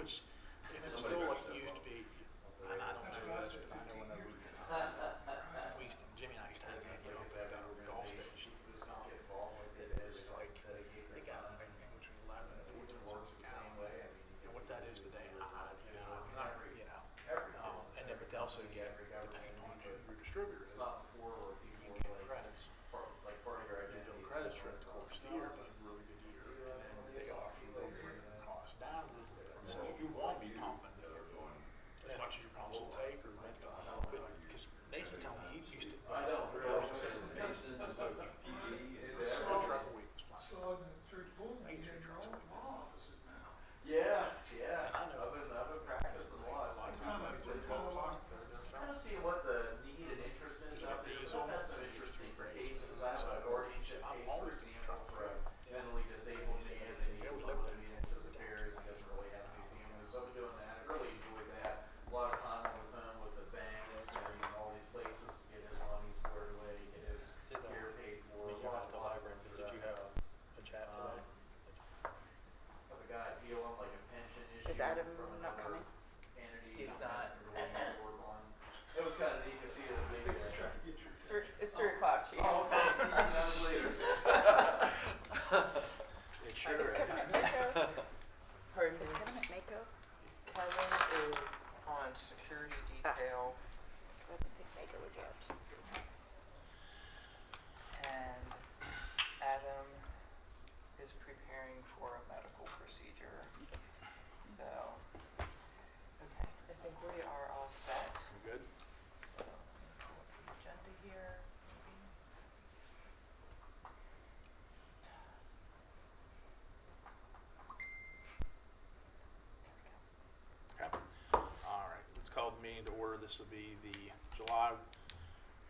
it's, if it's still like it used to be, and I don't know this, but I know when we used to, Jimmy and I used to have that, you know, that golf station. It is like, they got between 11 and 14 cents a gallon. And what that is today, I don't, you know, not, you know. And then, but they also get, depending upon who your distributor is, you get credits. You build credits throughout the course of the year, but a really good year. And then they also bring the cost down a little bit. So you want to be pumping as much as your pumps will take, or rent it out. But because Nathan told me he used to, when I said the first time, he said, this is one truck a week was fine. So in the church building, I used to you're trucks a all week. offices now. Yeah. And I know I've been practicing a lot. a lot of times, like 12 o'clock, they're Kind of filming. see what the need and interest is out there. I've had some interesting for cases. I have a guardianship case, for example, for a mentally disabled man that needs someone to manage his affairs. He doesn't really have any family, so I've been doing that. I really enjoy that. A lot of time with him, with the banks and all these places to get his money squared away, get his care paid for. Did you have the library? Did you have a chat today? Have a guy deal on like a pension issue Is Adam from not another coming? entity. He's not. Really need to work on. It was kind of neat to see the big. They're trying to get your. It's 3 o'clock, Chief. Oh, okay. That was later. It sure Is is. Kevin at Mako? Pardon Is me? Kevin at Mako? Kevin is on security detail, I didn't think Mako was yet. and Adam is preparing for a medical procedure. So, okay, I think we are all set. You good? So, let me pull up the agenda here. Maybe. There we go. Okay. All right, let's call the meeting to order. This will be the July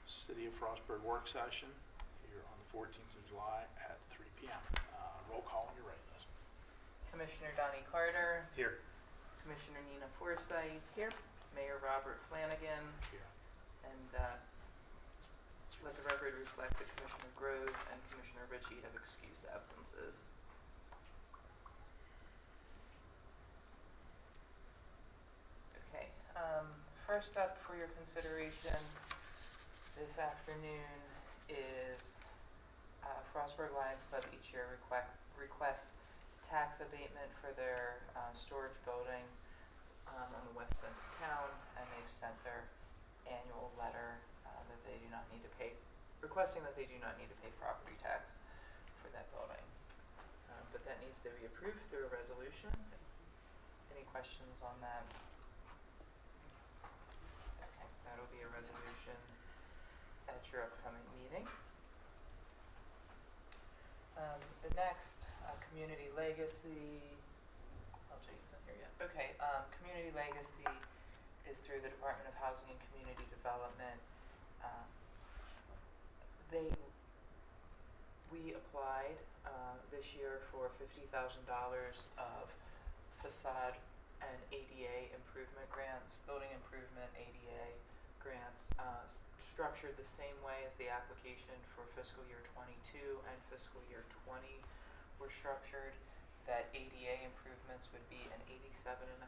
City of Frostburg work session here on the 14th of July at 3 p.m. Roll call when you're ready, Liz. Commissioner Donnie Carter, Here. Commissioner Nina Forsythe, Here. Mayor Robert Flanagan, Here. and let the record reflect that Commissioner Grove and Commissioner Ritchie have excused absences. Okay, first up for your consideration this afternoon is Frostburg Lions Club each year requests tax abatement for their storage building on the west end of town, and they've sent their annual letter that they do not need to pay, requesting that they do not need to pay property tax for that building. But that needs to be approved through a resolution. Any questions on that? Okay, that'll be a resolution at your upcoming meeting. The next, community legacy. Oh, Jake's not here yet. Okay, community legacy is through the Department of Housing and Community Development. We applied this year for $50,000 of facade and ADA improvement grants, building improvement ADA grants, structured the same way as the application for fiscal year 22 and fiscal year 20 were structured. That ADA improvements would be an 87.5%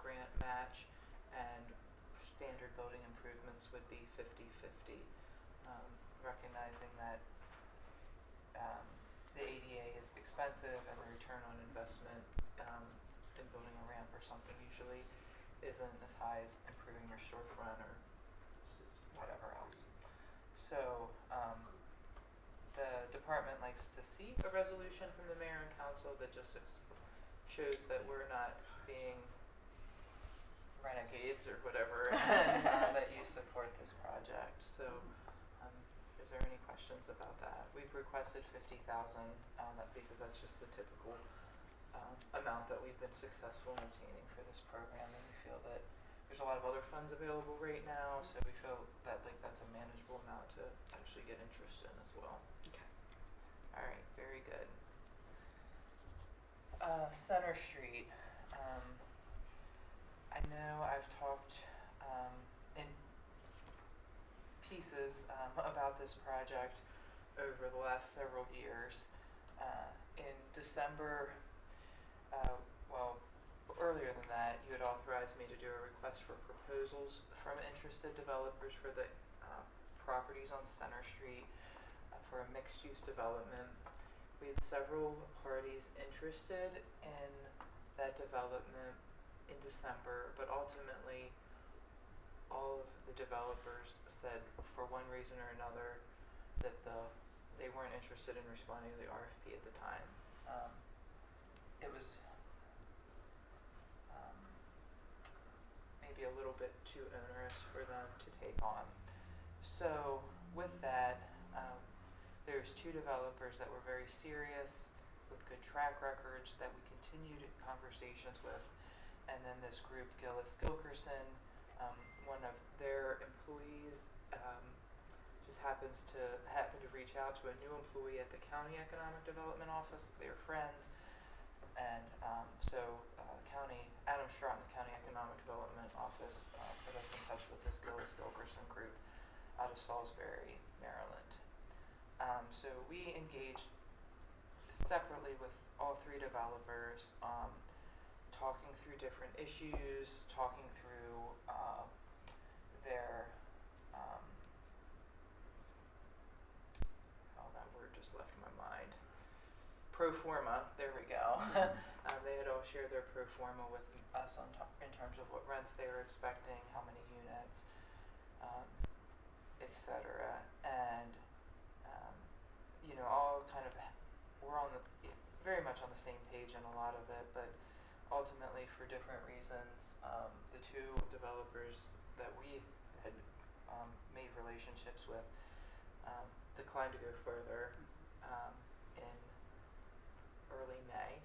grant match, and standard building improvements would be 50-50, recognizing that the ADA is expensive and the return on investment in building a ramp or something usually isn't as high as improving your storefront or whatever else. So the department likes to see a resolution from the mayor and council that just shows that we're not being renegades or whatever, and that you support this project. So is there any questions about that? We've requested $50,000 because that's just the typical amount that we've been successful in obtaining for this program, and we feel that there's a lot of other funds available right now, so we feel that that's a manageable amount to actually get interest in as well. Okay. All right, very good. Center Street. I know I've talked in pieces about this project over the last several years. In December, well, early earlier than that, you had authorized me to do a request for proposals from interested developers for the properties on Center Street for a mixed-use development. We had several parties interested in that development in December, but ultimately all of the developers said for one reason or another that they weren't interested in responding to the RFP at the time. It was maybe a little bit too onerous for them to take on. So with that, there's two developers that were very serious with good track records that we continued conversations with, and then this group, Gillis Gilkerson, one of their employees just happen to reach out to a new employee at the County Economic Development Office. They're friends, and Adam Straught in the County Economic Development Office put us in touch with this Gillis Gilkerson group out of Salisbury, Maryland. So we engaged separately with all three developers, talking through different issues, talking through their that word just left my mind. Pro forma, there we go. They had all shared their pro forma with us in terms of what rents they were expecting, how many units, etc. And all kind of we're very much on the same page in a lot of it, but ultimately for different reasons, the two developers that we had made relationships with declined to go further in early May,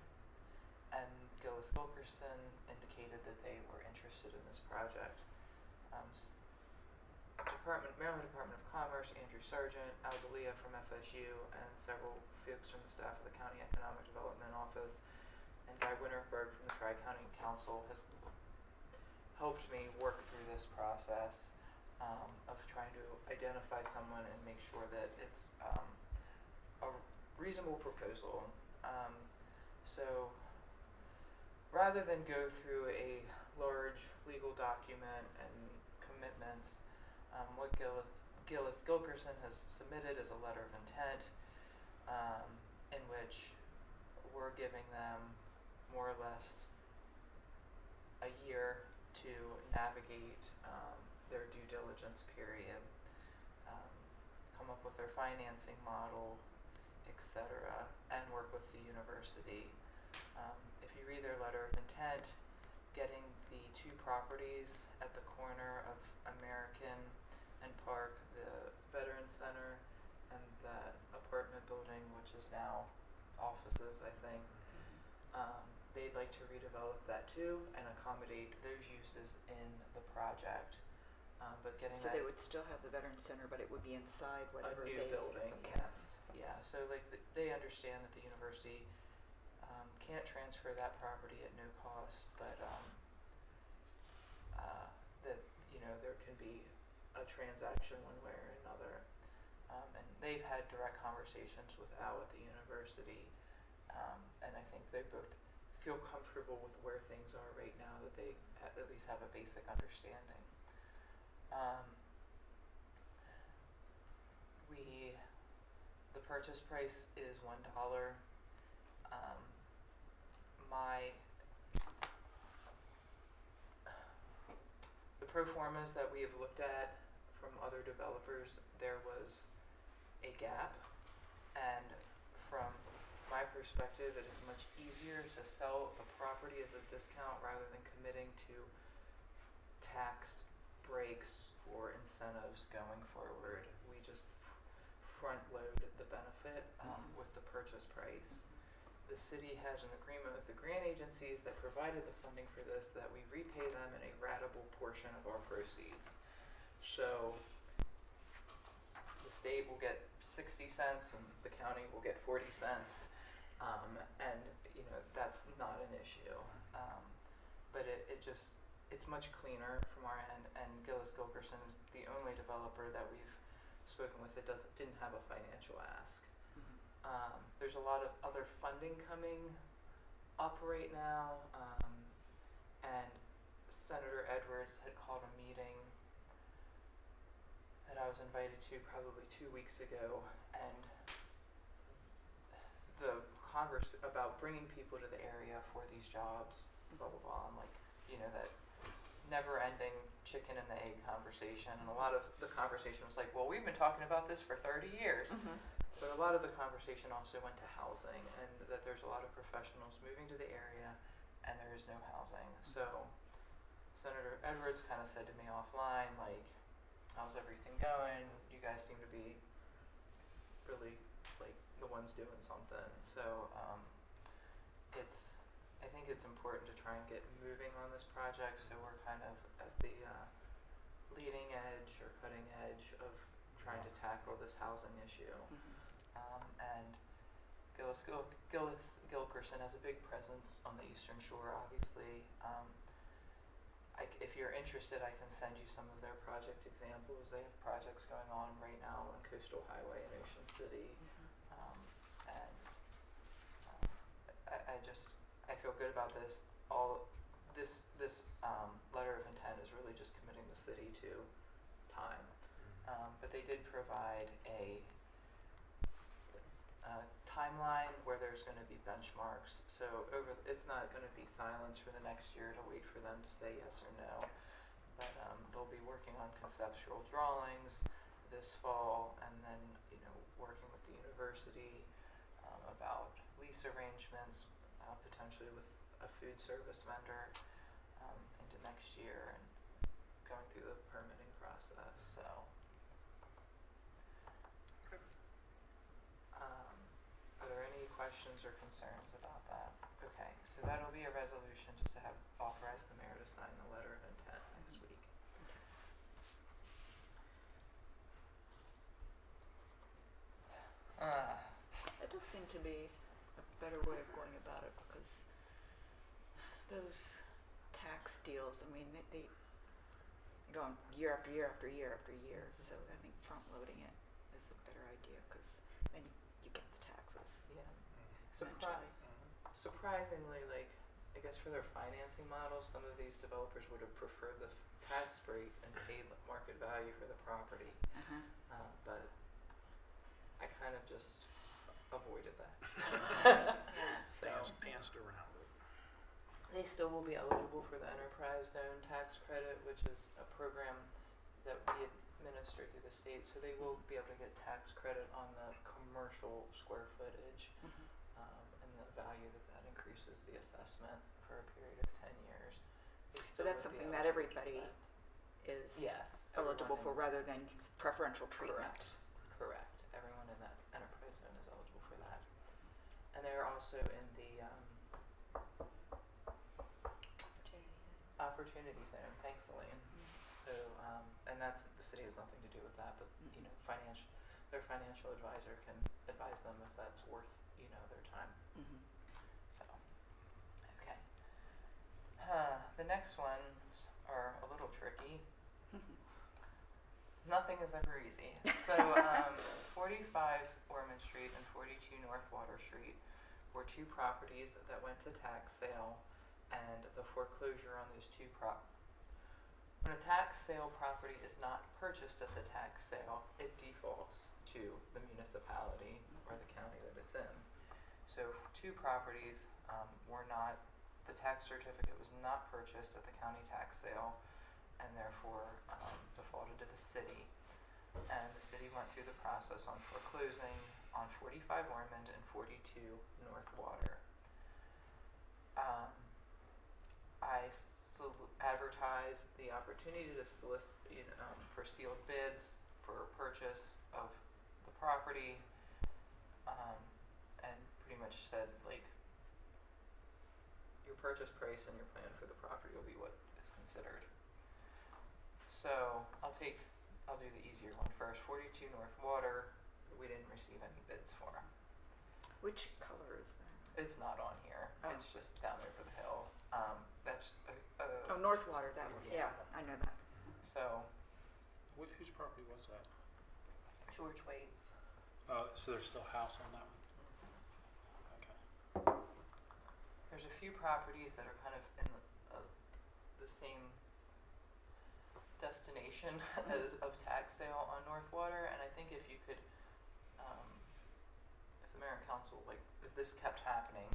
and Gillis Gilkerson indicated that they were interested in this project. Maryland Department of Commerce, Andrew Sargent, Al Dalia from FSU, and several folks from the staff of the County Economic Development Office, and Guy Winterberg from the Tri-County Council has helped me work through this process of trying to identify someone and make sure that it's a reasonable proposal. So rather than go through a large legal document and commitments, what Gillis Gilkerson has submitted is a letter of intent in which we're giving them more or less a year to navigate their due diligence period, come up with their financing model, etc., and work with the university. If you read their letter of intent, getting the two properties at the corner of American and Park, the Veterans Center and the apartment building, which is now offices, I think, they'd like to redevelop that too and accommodate those uses in the project. But getting So they would still have the Veterans Center, but it would be inside whatever a new building, okay. yes, yeah. So they understand that the university can't transfer that property at no cost, but that there can be a transaction one way or another. And they've had direct conversations with Al at the university, and I think they both feel comfortable with where things are right now, that they at least have a basic understanding. The purchase price is $1. The pro formas that we have looked at from other developers, there was a gap, and from my perspective, it is much easier to sell a property as a discount rather than committing to tax breaks or incentives going forward. We just front load the benefit with the purchase price. The city has an agreement with the grant agencies that provided the funding for this, that we repay them in a ratable portion of our proceeds. So the state will get 60 cents and the county will get 40 cents. And that's not an issue. But it's much cleaner from our end, and Gillis Gilkerson is the only developer that we've spoken with that didn't have a financial ask. There's a lot of other funding coming up right now, and Senator Edwards had called a meeting that I was invited to probably 2 weeks ago, and the converse about bringing people to the area for these jobs, blah blah blah, and like, you know, that never-ending chicken and the egg conversation. And a lot of the conversation was like, well, we've been talking about this for 30 years. But a lot of the conversation also went to housing, and that there's a lot of professionals moving to the area and there is no housing. So Senator Edwards kind of said to me offline, like, how's everything going? You guys seem to be really like the ones doing something. So I think it's important to try and get moving on this project, so we're kind of at the leading edge or cutting edge of trying to tackle this housing issue. And Gilkerson has a big presence on the Eastern Shore, obviously. If you're interested, I can send you some of their project examples. They have projects going on right now on Coastal Highway in Ocean City. I feel good about this. This letter of intent is really just committing the city to time. But they did provide a timeline where there's going to be benchmarks. So it's not going to be silence for the next year to wait for them to say yes or no. But they'll be working on conceptual drawings this fall, and then, you know, working with the university about lease arrangements, potentially with a food service vendor into next year, and going through the permitting process. So are there any questions or concerns about that? Okay, so that'll be a resolution just to have authorize the mayor to sign the letter of intent next week. That does seem to be a better way of going about it, because those tax deals, I mean, they go on year after year after year after year. So I think front loading it is a better idea, because then you get the taxes. Yeah. Eventually. Surprisingly, like, I guess for their financing models, some of these developers would have preferred the tax rate and paid market value for the property. But I kind of just avoided that. So Danced around it. they still will be eligible for the enterprise zone tax credit, which is a program that we administer through the state. So they will be able to get tax credit on the commercial square footage, and the value that increases the assessment for a period of 10 years. They So still that's would be something that eligible everybody that. is Yes, eligible for, everyone rather than preferential treatment. Correct. Everyone in that enterprise zone is eligible for that. And they're also in the opportunity zone. Thanks, Elaine. So, and that's, the city has nothing to do with that, but you know, their financial advisor can advise them if that's worth, you know, their time. So, okay. The next ones are a little tricky. Nothing is ever easy. So 45 Ormand Street and 42 North Water Street were two properties that went to tax sale, and the foreclosure on those two when a tax sale property is not purchased at the tax sale, it defaults to the municipality or the county that it's in. So two properties the tax certificate was not purchased at the county tax sale, and therefore defaulted to the city. And the city went through the process on foreclosing on 45 Ormand and 42 North Water. I advertised the opportunity to solicit, for sealed bids for purchase of the property, and pretty much said, like, your purchase price and your plan for the property will be what is considered. So I'll do the easier one first. 42 North Water, we didn't receive any bids for. Which color is that? It's not on here. Oh. It's just down over the hill. That's Oh, North Water, that one. Yeah, I know that. So Whose property was that? George Waits. So there's still a house on that one? Okay. There's a few properties that are kind of in the same destination as of tax sale on North Water, and I think if you could, if the mayor and council, like, if this kept happening,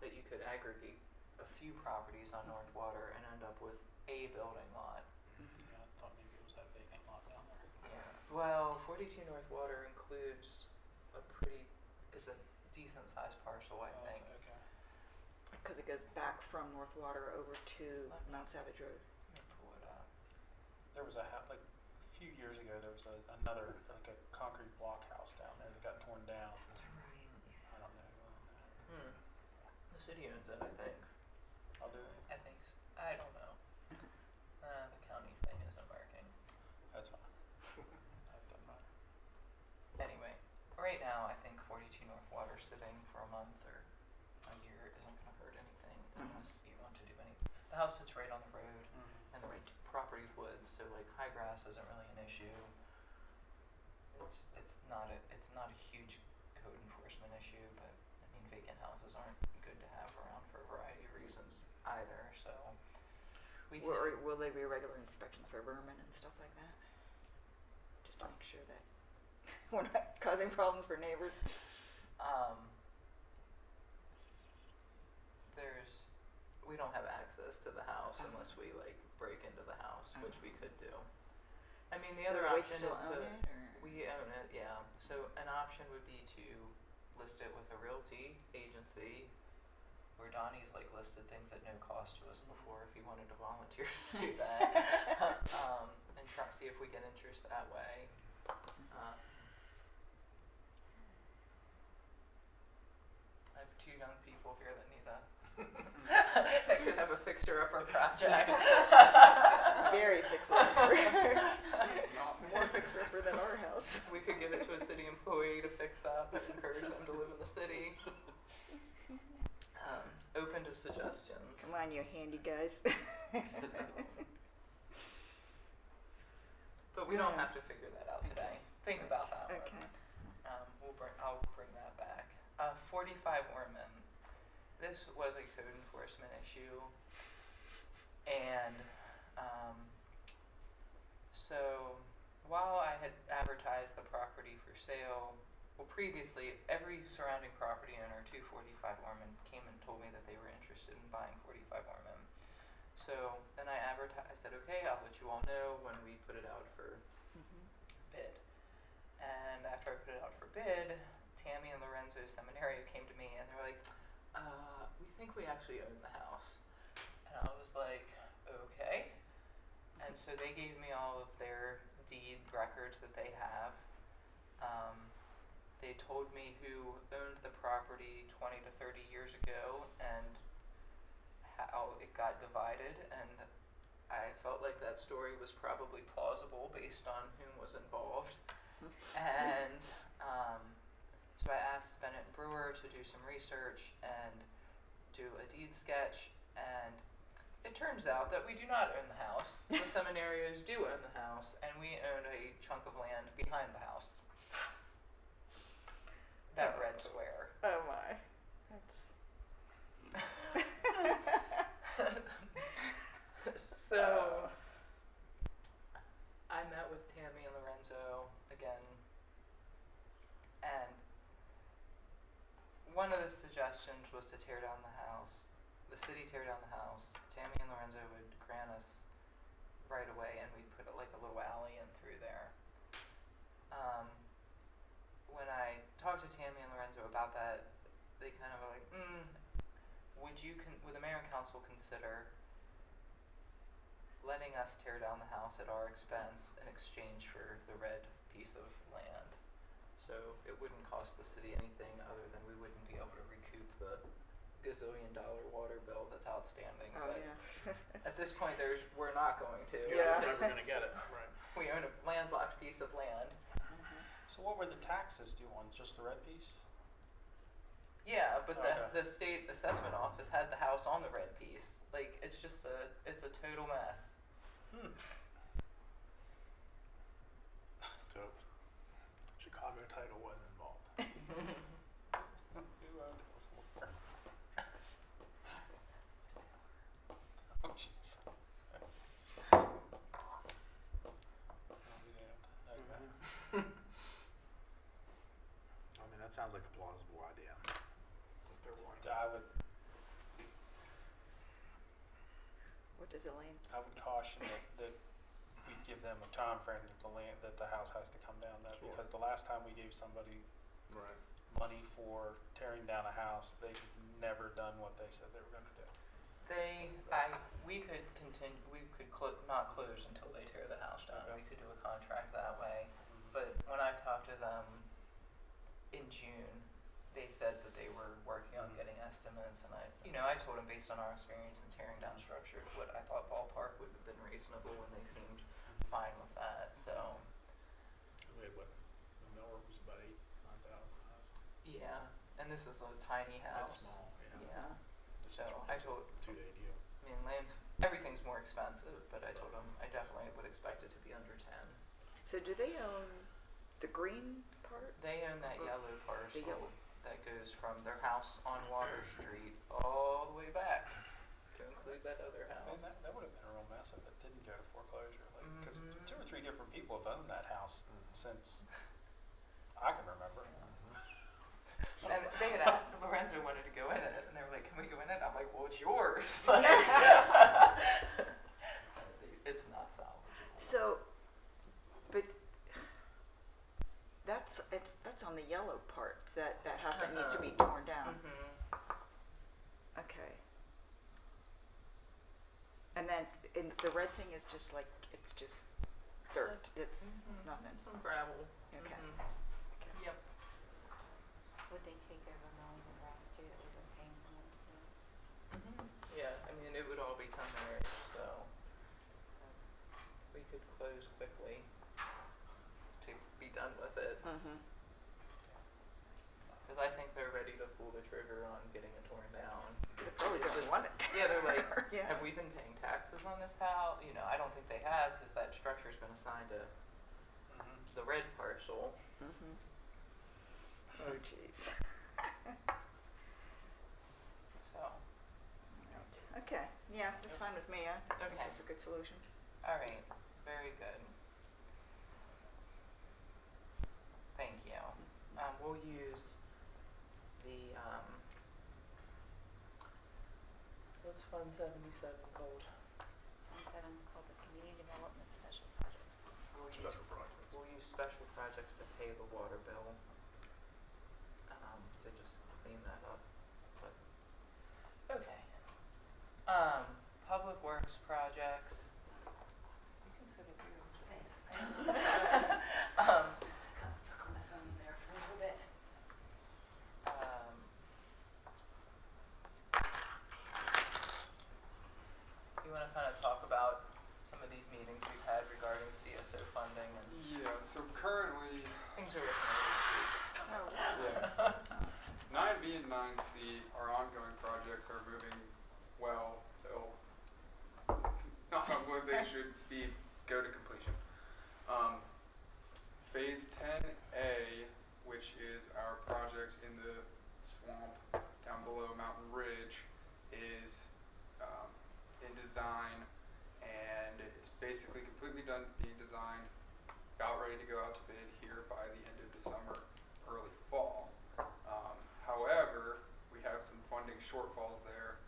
that you could aggregate a few properties on North Water and end up with a building lot. Yeah, I thought maybe it was that vacant lot down there. Yeah. Well, 42 North Water includes is a decent sized parcel, I think. Okay. Because it goes back from North Water over to Mount Savage Road. Let me pull it up. There was like a few years ago, there was another, like a concrete block house down there that got torn down. I don't know. The city owns it, I think. I'll do it. I think so. I don't know. The county thing isn't working. That's fine. That doesn't matter. Anyway, right now I think 42 North Water sitting for a month or a year isn't going to hurt anything unless you want to do anything. The house sits right on the road, and the property's woods, so like high grass isn't really an issue. It's not a huge code enforcement issue, but I mean vacant houses aren't good to have around for a variety of reasons either. So we Will there be regular inspections for vermin and stuff like that? Just to make sure that we're not causing problems for neighbors. We don't have access to the house unless we like break into the house, which we could do. I mean, the So other we option still is own to it, or? we own it, yeah. So an option would be to list it with a realty agency, where Donnie's like listed things at no cost to us before if he wanted to volunteer to do that, and try see if we get interest that way. I have two young people here that need a that could have a fixer-upper project. It's very fixer-upper. More fixer-upper than our house. We could give it to a city employee to fix up and encourage them to live in the city. Open to suggestions. Come on, you handy guys. But we don't have to figure that out today. Think about that one. Okay. I'll bring that back. 45 Ormand. This was a code enforcement issue, and so while I had advertised the property for sale, well, previously every surrounding property owner to 45 Ormand came and told me that they were interested in buying 45 Ormand. So then I advertised. I said, okay, I'll let you all know when we put it out for bid. And after I put it out for bid, Tammy and Lorenzo Seminario came to me and they were like, we think we actually own the house. And I was like, okay. And so they gave me all of their deed records that they have. They told me who owned the property 20 to 30 years ago and how it got divided, and I felt like that story was probably plausible based on whom was involved. And so I asked Bennett and Brewer to do some research and do a deed sketch, and it turns out that we do not own the house. The Seminarios do own the house, and we own a chunk of land behind the house. That red square. Oh my. That's So I met with Tammy and Lorenzo again, and one of the suggestions was to tear down the house. The city tear down the house. Tammy and Lorenzo would grant us right away, and we'd put like a little alley in through there. When I talked to Tammy and Lorenzo about that, they kind of were like, would the mayor and council consider letting us tear down the house at our expense in exchange for the red piece of land? So it wouldn't cost the city anything other than we wouldn't be able to recoup the gazillion-dollar water bill that's outstanding. oh but yeah. at this point, we're not going to. Yeah. We're because never gonna get it, right. we own a landlocked piece of land. So what were the taxes due on? Just the red piece? Yeah, but Okay. the state assessment office had the house on the red piece. Like, it's a total mess. So Chicago title wasn't involved. Who owned it before? Oh, jeez. like a plausible idea. If they're willing to. I would What does Elaine? I would caution that we give them a time frame that the house has to come down though, Sure. because the last time we gave somebody Right. money for tearing down a house, they've never done what they said they were gonna do. We could continue, not close until they tear the house down. Okay. We could do a contract that way. But when I talked to them in June, they said that they were working on getting estimates, and I told them based on our experience in tearing down structures, what I thought ballpark would have been reasonable, and they seemed fine with that. So, We had what? The Miller was about 9,000. yeah, and this is a tiny house. That's small. Yeah. Yeah. This So is I it's a told, 2-day deal. I mean, everything's more expensive, but I told them I definitely would expect it to be under 10. So do they own the green part? They own that Or yellow parcel yellow. that goes from their house on Water Street all the way back to include that other I mean, house. that would have been a real mess if it didn't go to foreclosure, like, because Mhm. 2 or 3 different people have owned that house since I can remember. And they had asked, Lorenzo wanted to go in it, and they were like, "Can we go in it?" I'm like, "Well, it's yours." Like, it's not salvageable. So, but that's on the yellow part, that house that needs to be torn down. Okay. And then the red thing is just like, it's just dirt. It's nothing. Some gravel. Okay. Yep. Would they take over mowing the grass too, that we've been paying someone to do? Yeah, I mean, it would all become theirs, so we could close quickly to be done with it. Mm-hmm. Because I think they're ready to pull the trigger on getting it torn down. They probably It's don't just- want it. Yeah, they're like, Yeah. have we been paying taxes on this house? I don't think they have, because that structure's been assigned to the red parcel. Mm-hmm. Oh, jeez. So, Okay. Yeah, that's fine with me. I think Okay. that's a good solution. all right, very good. Thank you. We'll use the, what's Fund 77 called? Fund 7's called the Community Development Special Projects. Special projects. We'll use special projects to pay the water bill, to just clean that up. But, okay. Public works projects. You can sit up here. Thanks. Um, Got stuck on my phone there for a little bit. You want to kind of talk about some of these meetings we've had regarding CSO funding, and Yeah, so currently, things are looking really Oh, yeah, 9B and 9C, our ongoing projects are moving well. They'll, not what they should be, go to completion. Phase 10A, which is our project in the swamp down below Mountain Ridge, is in design, and it's basically completely done being designed, about ready to go out to bid here by the end of the summer, early fall. However, we have some funding shortfalls there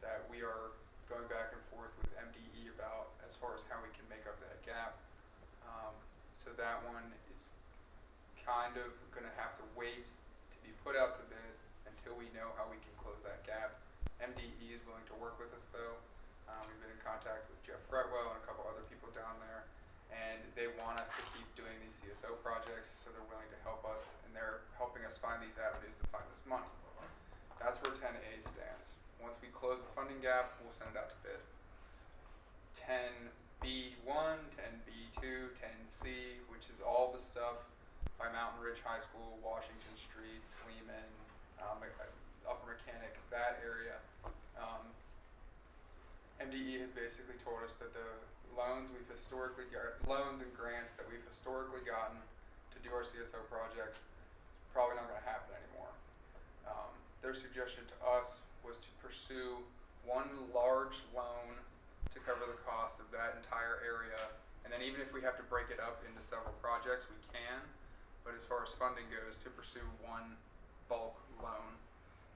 that we are going back and forth with MDE about as far as how we can make up that gap. So that one is kind of going to have to wait to be put out to bid until we know how we can close that gap. MDE is willing to work with us though. We've been in contact with Jeff Fretwell and a couple other people down there, and they want us to keep doing these CSO projects, so they're willing to help us, and they're helping us find these avenues to find this money. That's where 10A stands. Once we close the funding gap, we'll send it out to bid. 10B1, 10B2, 10C, which is all the stuff by Mountain Ridge High School, Washington Street, Sleeman, Upper Mechanic, that area. MDE has basically told us that the loans and grants that we've historically gotten to do our CSO projects probably not going to happen anymore. Their suggestion to us was to pursue one large loan to cover the cost of that entire area, and then even if we have to break it up into several projects, we can. But as far as funding goes, to pursue one bulk loan,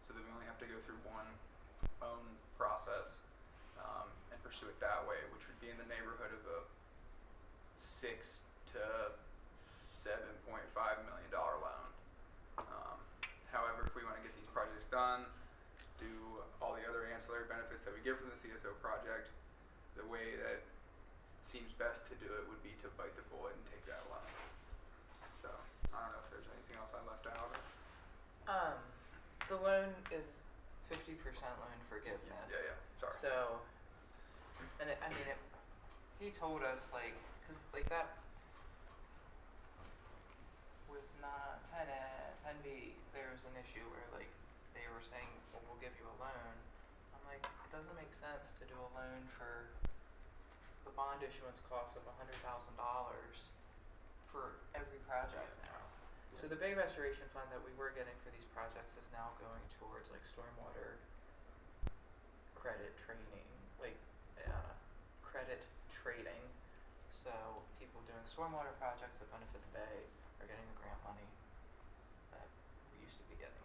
so that we only have to go through one loan process and pursue it that way, which would be in the neighborhood of a $6 to $7.5 million loan. However, if we want to get these projects done, do all the other ancillary benefits that we get from the CSO project, the way that seems best to do it would be to bite the bullet and take that loan. So I don't know if there's anything else I left out. The loan is 50% loan forgiveness. Yeah, sorry. So, and he told us like, cause like that, with not 10B, there was an issue where like they were saying, well, we'll give you a loan. I'm like, it doesn't make sense to do a loan for the bond issuance cost of $100,000 for every project now. So the Bay Restoration Fund that we were getting for these projects is now going towards like stormwater credit training, like credit trading. So people doing stormwater projects that benefit the Bay are getting the grant money that we used to be getting.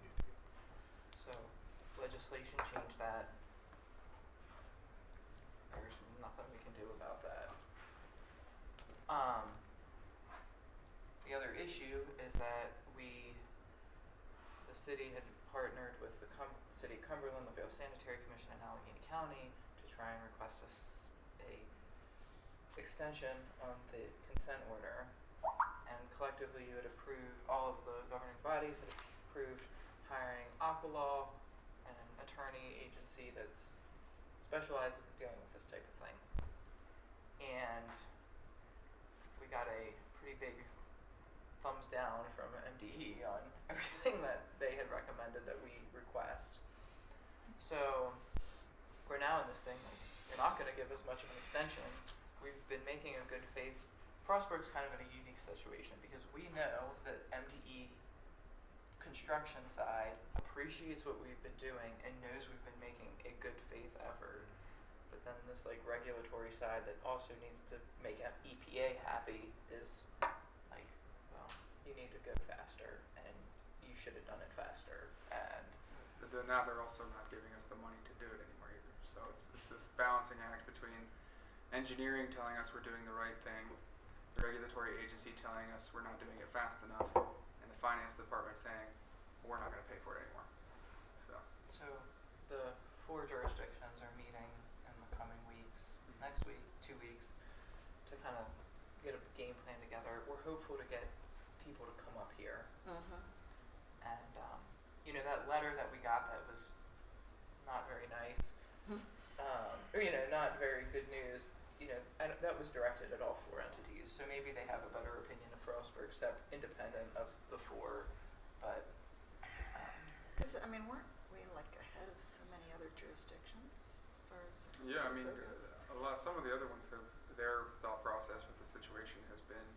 So legislation changed that. There's nothing we can do about that. The other issue is that the city had partnered with the City of Cumberland, the Vale Sanitary Commission, and Allegheny County to try and request a extension on the consent order. And collectively, you had approved, all of the governing bodies had approved hiring Aqualaw, an attorney agency that specializes in dealing with this type of thing. And we got a pretty big thumbs down from MDE on everything that they had recommended that we request. So we're now in this thing, like, you're not going to give us much of an extension. We've been making a good faith. Frostburg's kind of in a unique situation because we know that MDE construction side appreciates what we've been doing and knows we've been making a good faith effort. But then this like regulatory side that also needs to make EPA happy is like, well, you need to go faster and you should have done it faster. And But then now they're also not giving us the money to do it anymore either. So it's this balancing act between engineering telling us we're doing the right thing, the regulatory agency telling us we're not doing it fast enough, and the finance department saying we're not going to pay for it anymore. so the 4 jurisdictions are meeting in the coming weeks, next week, 2 weeks, to kind of get a game plan together. We're hopeful to get people to come up here. And, that letter that we got that was not very nice, or, not very good news, that was directed at all 4 entities. So maybe they have a better opinion of Frostburg, independent of the 4, but. Because, weren't we like ahead of so many other jurisdictions as far as Yeah, goes? some of the other ones their thought process with the situation has been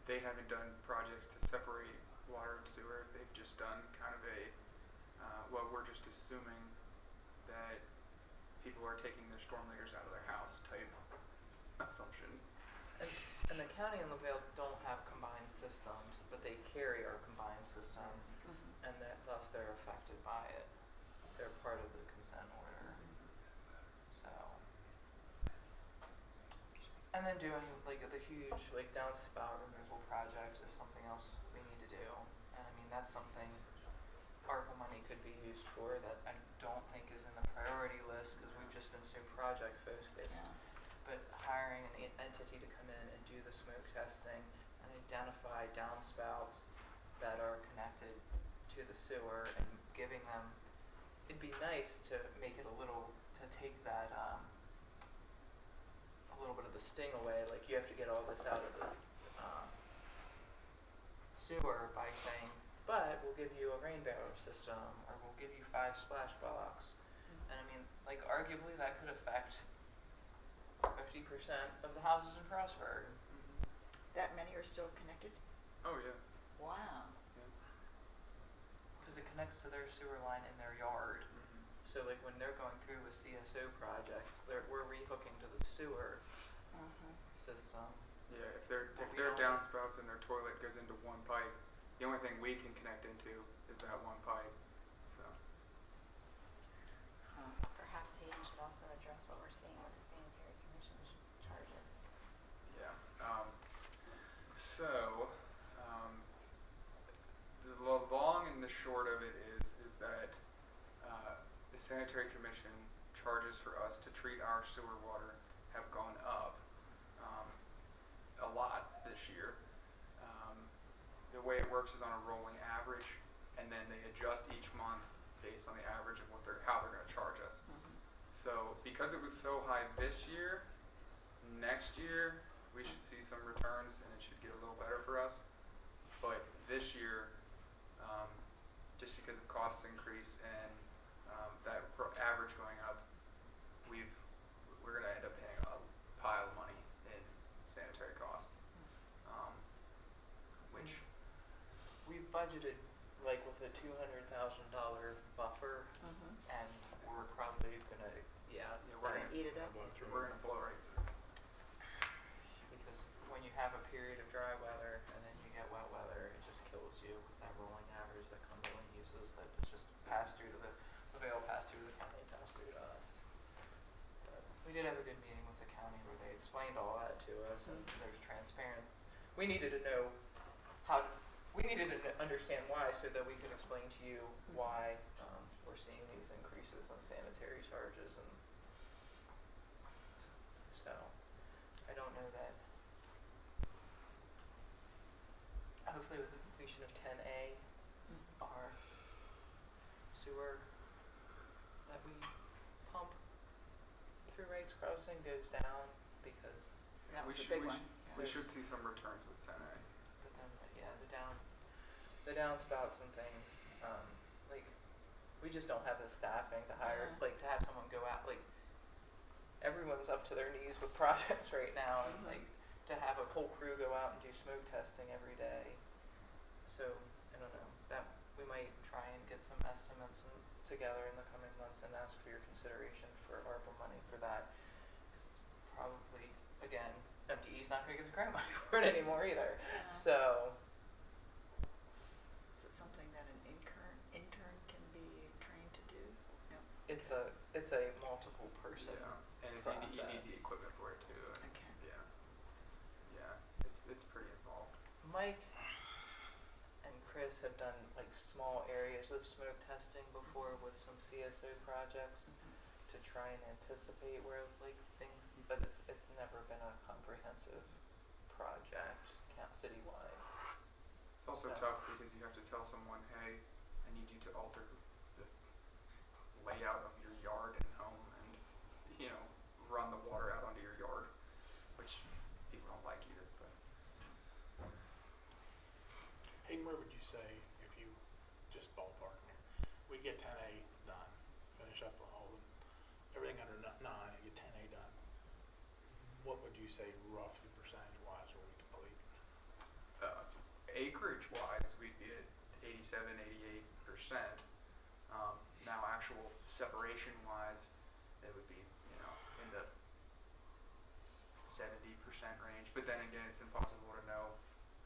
they haven't done projects to separate water and sewer. They've just done kind of we're just assuming that people are taking their storm leaders out of their house type assumption. And the county and LaVale don't have combined systems, but they carry our combined systems, and thus they're affected by it. They're part of the consent order. So, and then doing like the huge downspout removal project is something else we need to do. And that's something ARPA money could be used for that I don't think is in the priority list because we've just been so project focused. Yeah. But hiring an entity to come in and do the smoke testing and identify downspouts that are connected to the sewer and giving them, it'd be nice to make it to take that, a little bit of the sting away, like you have to get all this out of the sewer by saying, but we'll give you a rain barrier system or we'll give you 5 splash blocks. And arguably that could affect 50% of the houses in Frostburg. That many are still connected? Oh yeah. Wow. Because it connects to their sewer line in their yard. So when they're going through with CSO projects, we're rehooking to the sewer system. Yeah, if their downspouts and their toilet goes into one pipe, the only thing we can connect into is that one pipe. So Perhaps Hayden should also address what we're seeing with the sanitary commission charges. yeah. So the long and the short of it is that the sanitary commission charges for us to treat our sewer water have gone up a lot this year. The way it works is on a rolling average, and then they adjust each month based on the average of how they're going to charge us. So because it was so high this year, next year we should see some returns and it should get a little better for us. But this year, just because of costs increase and that average going up, we're going to end up paying a pile of money in sanitary costs, which We've budgeted like with a $200,000 buffer, and we're probably gonna, we're going Eat it up. we're going to blow right through. because when you have a period of dry weather and then you get wet weather, it just kills you with that rolling average that Cumberland uses, that it's just passed through to the Vail, passed through to the county, passed through to us. But we did have a good meeting with the county where they explained all that to us, and there's transparent. We needed to know we needed to understand why, so that we could explain to you why we're seeing these increases in sanitary charges, and so I don't know that. Hopefully with the completion of 10A, our sewer that we pump through Wright's Crossing goes down, because That We was a should, big we, one. should, we should see some returns with 10A. but then the downspouts and things, like we just don't have the staffing to hire, like to have someone go out, like everyone's up to their knees with projects right now, and like to have a whole crew go out and do smoke testing every day. So I don't know, that we might try and get some estimates together in the coming months and ask for your consideration for ARPA money for that, because it's probably, again, MDE's not going to give us grant money for it anymore either. So Is it something that an intern can be trained to do? No. it's a multiple person. Yeah, and you need process. the equipment for it too. And Okay. It's pretty involved. Mike and Chris have done like small areas of smoke testing before with some CSO projects to try and anticipate where like things, but it's never been a comprehensive project citywide. It's also So- tough because you have to tell someone, hey, I need you to alter the layout of your yard and home, and run the water out onto your yard, which people don't like either. But Hayden, where would you say, if you just ballpark, we get 10A done, finish up everything under 9, get 10A done, what would you say roughly percentage-wise are we complete? acreage-wise, we'd be at 87, 88%. Now, actual separation-wise, it would be in the 70% range. But then again, it's impossible to know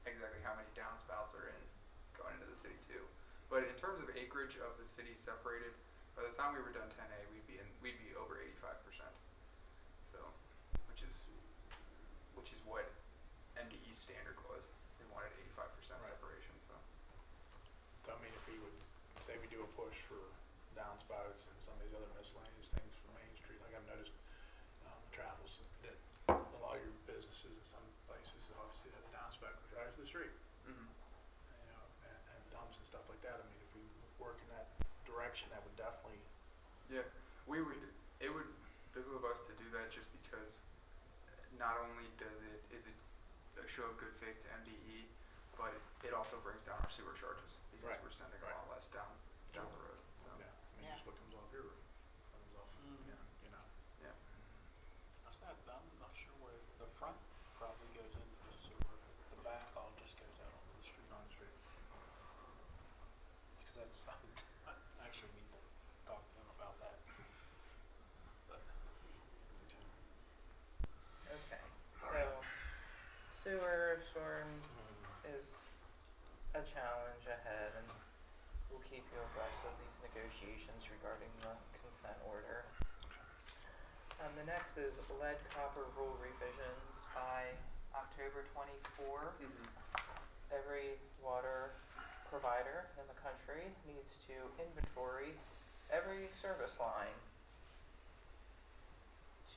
exactly how many downspouts are going into the city too. But in terms of acreage of the city separated, by the time we were done 10A, we'd be over 85%. So, which is what MDE's standard was. They wanted 85% Right. separation. So I mean, if we would, say we do a push for downspouts and some of these other miscellaneous things for Main Street, like I've noticed travels that a lot of your businesses in some places obviously have a downspout that drives to the street, Mm-hmm. and dumps and stuff like that. I mean, if we work in that direction, that would definitely. Yeah, it would behoove us to do that just because not only is it a show of good faith to MDE, but it also brings down our sewer charges because Right. we're sending Right. a lot less down the road. So. Yeah, I mean, just what comes off your roof, comes off, Yeah. I'm not sure where the front probably goes into the sewer. The back all just goes out onto the street. on the street. Because that's, I actually need to talk to him about that. But, Okay, so sewer storm is a challenge. we'll keep you abreast of these negotiations regarding the consent order. The next is lead copper rule revisions by October 24. Every water provider in the country needs to inventory every service line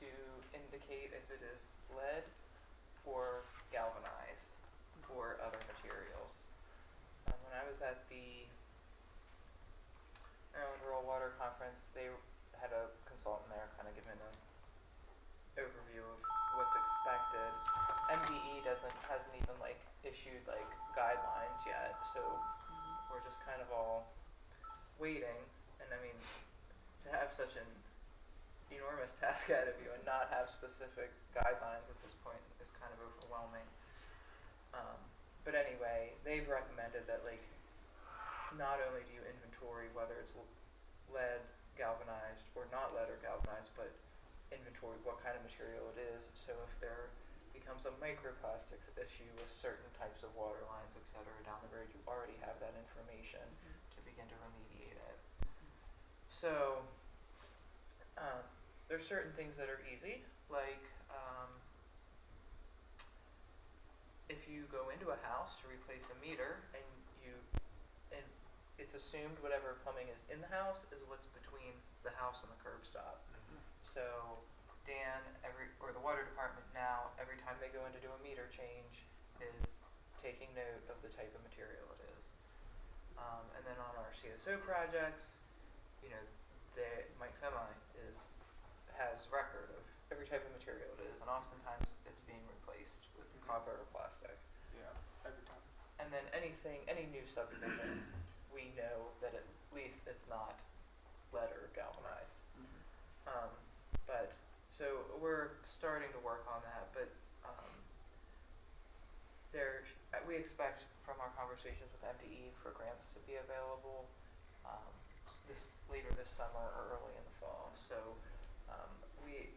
to indicate if it is lead or galvanized or other materials. When I was at the Maryland Rural Water Conference, they had a consultant there kind of giving an overview of what's expected. MDE hasn't even like issued like guidelines yet, so we're just kind of all waiting. And I mean, to have such an enormous task ahead of you and not have specific guidelines at this point is kind of overwhelming. But anyway, they've recommended that like not only do you inventory whether it's lead galvanized or not lead or galvanized, but inventory what kind of material it is. So if there becomes a microplastics issue with certain types of water lines, etc., down the road, you already have that information to begin to remediate it. So there's certain things that are easy, like if you go into a house to replace a meter and it's assumed whatever plumbing is in the house is what's between the house and the curb stop. So Dan, or the water department now, every time they go in to do a meter change, is taking note of the type of material it is. And then on our CSO projects, you know, Mike Femi has record of every type of material it is, and oftentimes it's being replaced with copper or plastic. Yeah, every time. And then any new subdivision, we know that at least it's not lead or galvanized. But so we're starting to work on that, but we expect from our conversations with MDE for grants to be available later this summer or early in the fall. So we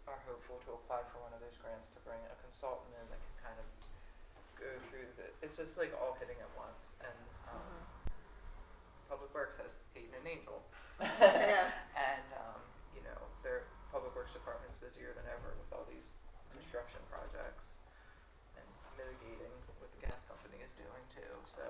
are hopeful to apply for one of those grants to bring a consultant in that can kind of go through it's just like all hitting at once, and Public Works has Hayden and Angel. Yeah. And you know, their Public Works department's busier than ever with all these construction projects and mitigating what the gas company is doing too. So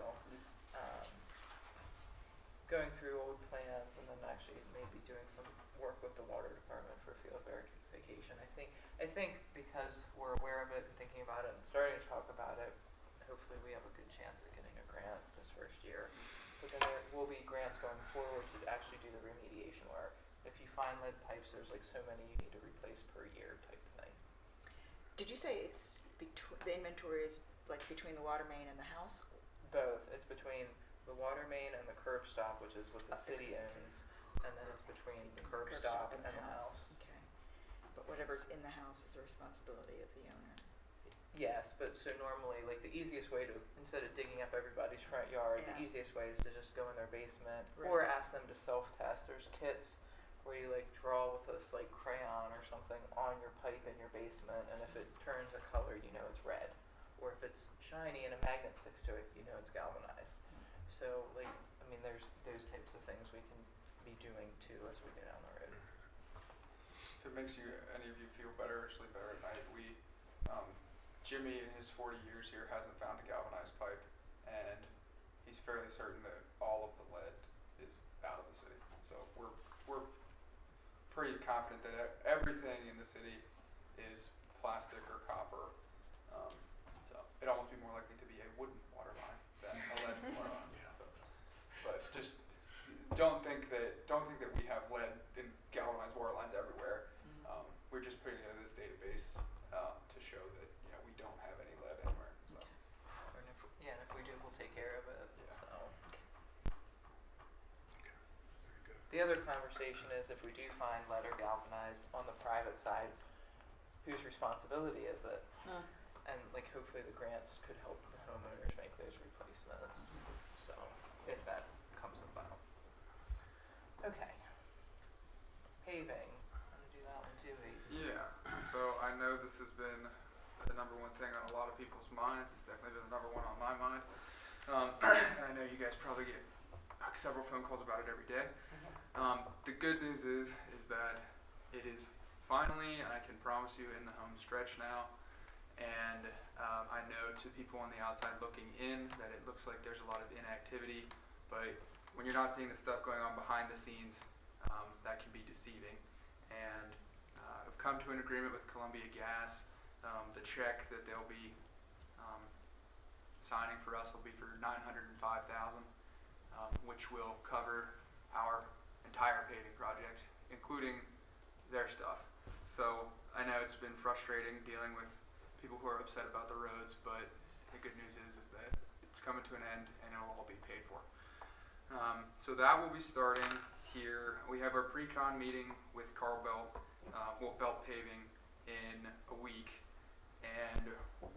going through old plans and then actually maybe doing some work with the water department for field verification. I think because we're aware of it and thinking about it and starting to talk about it, hopefully we have a good chance of getting a grant this first year. But then there will be grants going forward to actually do the remediation work. If you find lead pipes, there's like so many you need to replace per year type of thing. Did you say it's the inventory is like between the water main and the house? Both. It's between the water main and the curb stop, which is what the city owns, and then it's between the curb stop and the house. Okay. But whatever's in the house is the responsibility of the owner. Yes, but so normally, like the easiest way to, instead of digging up everybody's front yard, the easiest way is to just go in their basement or ask them to self-test. There's kits where you like draw with this like crayon or something on your pipe in your basement, and if it turns a color, you know it's red. Or if it's shiny and a magnet sticks to it, you know it's galvanized. So like, I mean, there's those types of things we can be doing too as we go down the road. If it makes any of you feel better or sleep better at night, Jimmy in his 40 years here hasn't found a galvanized pipe, and he's fairly certain that all of the lead is out of the city. So we're pretty confident that everything in the city is plastic or copper. So it'd almost be more likely to be a wooden water line than a lead water line. So, but just don't think that we have lead in galvanized water lines everywhere. We're just putting together this database to show that we don't have any lead anywhere. So. And if we do, we'll take care of it. Yeah. So. Okay. Very good. The other conversation is if we do find lead or galvanized on the private side, whose responsibility is it? And like hopefully the grants could help the homeowners make those replacements. So if that comes about. Okay. Paving. I'm gonna do that one too. Yeah. So I know this has been the number one thing on a lot of people's minds. It's definitely been the number one on my mind. I know you guys probably get several phone calls about it every day. The good news is that it is finally, I can promise you, in the home stretch now. And I know to people on the outside looking in that it looks like there's a lot of inactivity, but when you're not seeing the stuff going on behind the scenes, that can be deceiving. And I've come to an agreement with Columbia Gas. The check that they'll be signing for us will be for $905,000, which will cover our entire paving project, including their stuff. So I know it's been frustrating dealing with people who are upset about the roads, but the good news is that it's coming to an end and it'll all be paid for. So that will be starting here. We have our pre-con meeting with Carl Belt, Belt Paving in a week, and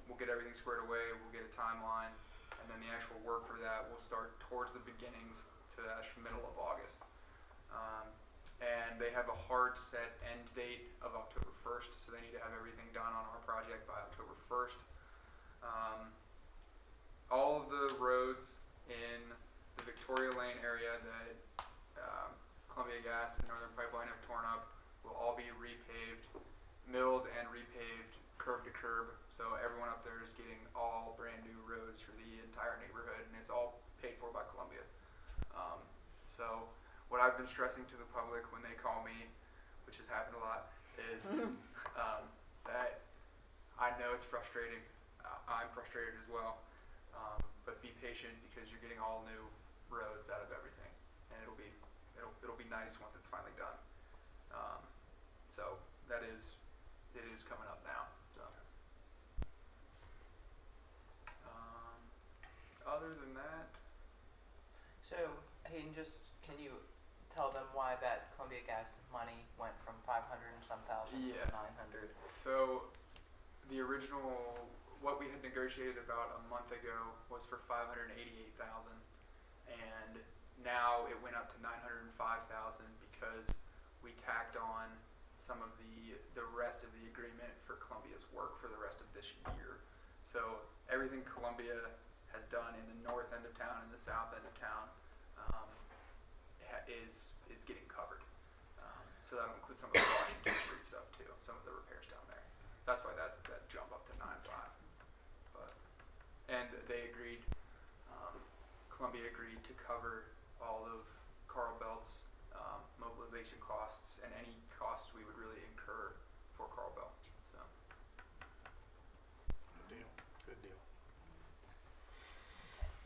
we'll get everything squared away. We'll get a timeline, and then the actual work for that will start towards the beginnings to the middle of August. And they have a hard set end date of October 1st, so they need to have everything done on our project by October 1st. All of the roads in the Victoria Lane area that Columbia Gas and Northern Pipeline have torn up will all be repaved, milled and repaved curb to curb, so everyone up there is getting all brand new roads for the entire neighborhood, and it's all paid for by Columbia. So what I've been stressing to the public when they call me, which has happened a lot, is that I know it's frustrating. I'm frustrated as well, but be patient because you're getting all new roads out of everything, and it'll be nice once it's finally done. So it is coming up now. So other than that, So, Hayden, can you tell them why that Columbia Gas money went from 500 and some thousand Yeah. to 900? so the original, what we had negotiated about a month ago was for 588,000, and now it went up to 905,000 because we tacked on some of the rest of the agreement for Columbia's work for the rest of this year. So everything Columbia has done in the north end of town and the south end of town is getting covered. So that'll include some of the Washington Street stuff too, some of the repairs down there. That's why that jump up to 9.5. And they agreed, Columbia agreed to cover all of Carl Belt's mobilization costs and any costs we would really incur for Carl Belt. So Good deal.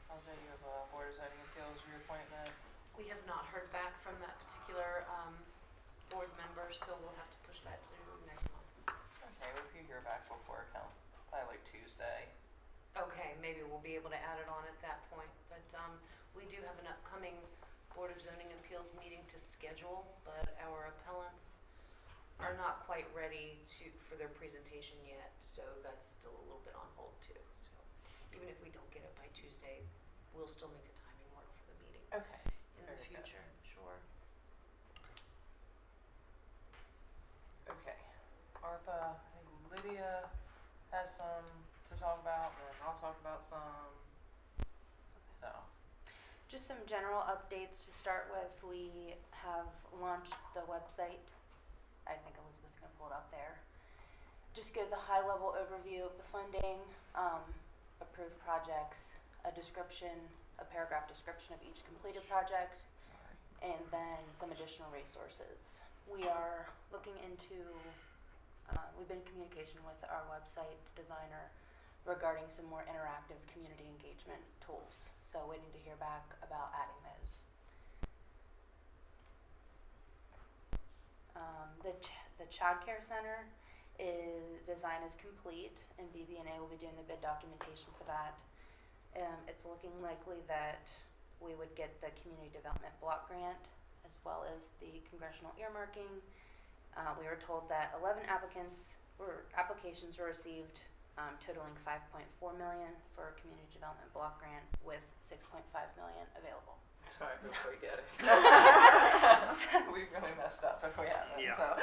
Also, you have a Board of Zoning Appeals reappointment. We have not heard back from that particular board member, so we'll have to push that to next month. Okay, well, if you hear back before, by like Tuesday. Okay, maybe we'll be able to add it on at that point, but we do have an upcoming Board of Zoning Appeals meeting to schedule, but our appellants are not quite ready for their presentation yet, so that's still a little bit on hold too. So even if we don't get it by Tuesday, we'll still make the timing work for the meeting Okay. in the Very good. future. Sure. Okay. ARPA, I think Lydia has some to talk about, and I'll talk about some. So. Just some general updates to start with. We have launched the website. I think Elizabeth's going to pull it up there. Just gives a high-level overview of the funding, approved projects, a description, a paragraph description of each completed project, and then some additional resources. We are looking into, we've been in communication with our website designer regarding some more interactive community engagement tools. So waiting to hear back about adding those. The Child Care Center design is complete, and BB&A will be doing the bid documentation for that. It's looking likely that we would get the Community Development Block Grant as well as the congressional earmarking. We were told that 11 applications were received, totaling $5.4 million for a Community Development Block Grant with $6.5 million available. So I hope we get it. We really messed up if we haven't. Yeah. So.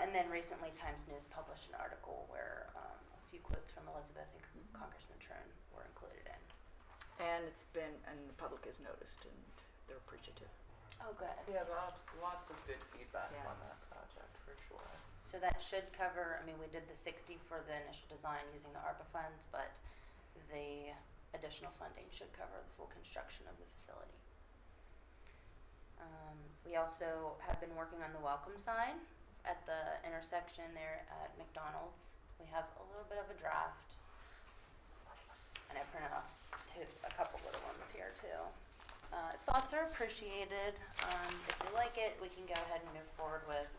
And then recently Times News published an article where a few quotes from Elizabeth and Congressman Trone were included in. And the public has noticed and they're appreciative. Oh, good. Yeah, lots of good feedback Yeah. on that project, for sure. So that should cover, I mean, we did the 60 for the initial design using the ARPA funds, but the additional funding should cover the full construction of the facility. We also have been working on the welcome sign at the intersection there at McDonald's. We have a little bit of a draft, and I printed off a couple little ones here too. Thoughts are appreciated. If you like it, we can go ahead and move forward with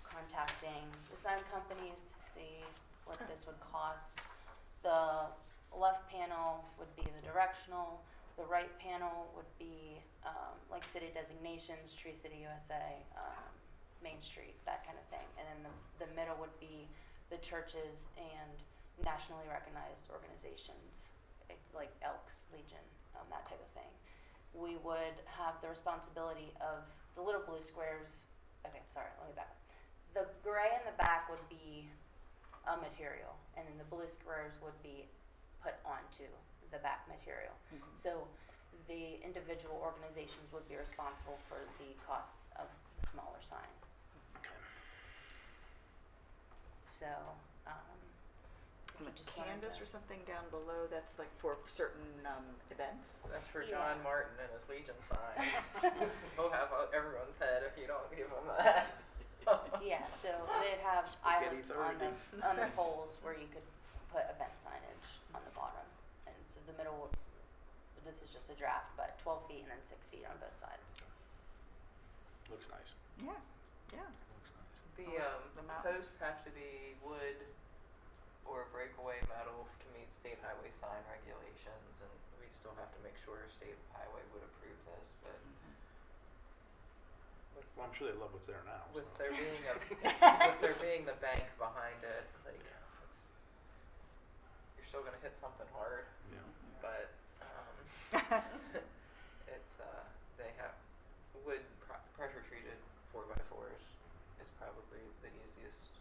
contacting the sign companies to see what this would cost. The left panel would be the directional. The right panel would be like city designations, Tree City USA, Main Street, that kind of thing. And then the middle would be the churches and nationally recognized organizations like Elks, Legion, that type of thing. We would have the responsibility of the little blue squares. Okay, sorry, let me back up. The gray in the back would be a material, and then the blue squares would be put onto the back material. Mm-hmm. So the individual organizations would be responsible for the cost of the smaller sign. Okay. So, if And you a just wanted canvas to- or something down below that's like for certain events. That's for Yeah. John Martin and his Legion signs. He'll have everyone's head if you don't give him that. Yeah, so they'd have Spaghetti islands on the 30. on the poles where you could put event signage on the bottom, and so the middle. This is just a draft, but 12 feet and then 6 feet on both sides. Looks nice. Yeah, yeah. Looks nice. The The mountain. posts have to be wood or breakaway metal to meet state highway sign regulations, and we still have to make sure state highway would approve this, but Well, I'm sure they love what's there now. with so. there being the bank behind it, like you're still gonna hit something hard, Yeah. but it's they have wood pressure treated 4x4s is probably the easiest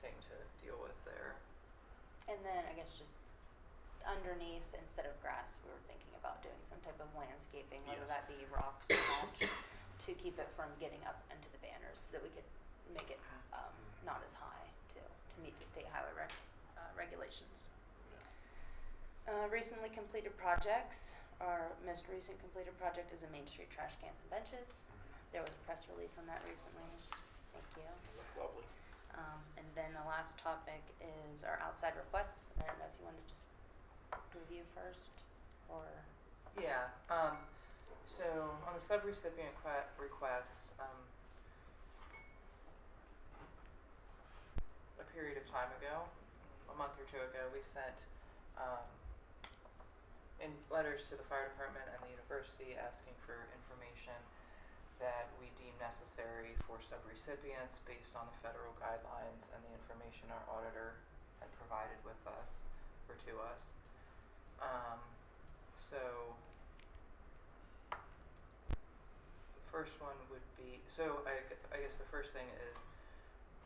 thing to deal with there. And then I guess just underneath, instead of grass, we were thinking about doing some type of landscaping, whether Yes. that be rocks or mulch, to keep it from getting up into the banners, so that we could make it not as high to meet the state highway regulations. Recently completed projects. Our most recent completed project is a Main Street trash cans and benches. There was a press release on that recently. Thank you. They look lovely. And then the last topic is our outside requests. I don't know if you want to just review first, or Yeah. So on the subrecipient request, a period of time ago, a month or two ago, we sent in letters to the fire department and the university asking for information that we deem necessary for subrecipients based on the federal guidelines and the information our auditor had provided with us or to us. So the first one would be, I guess the first thing is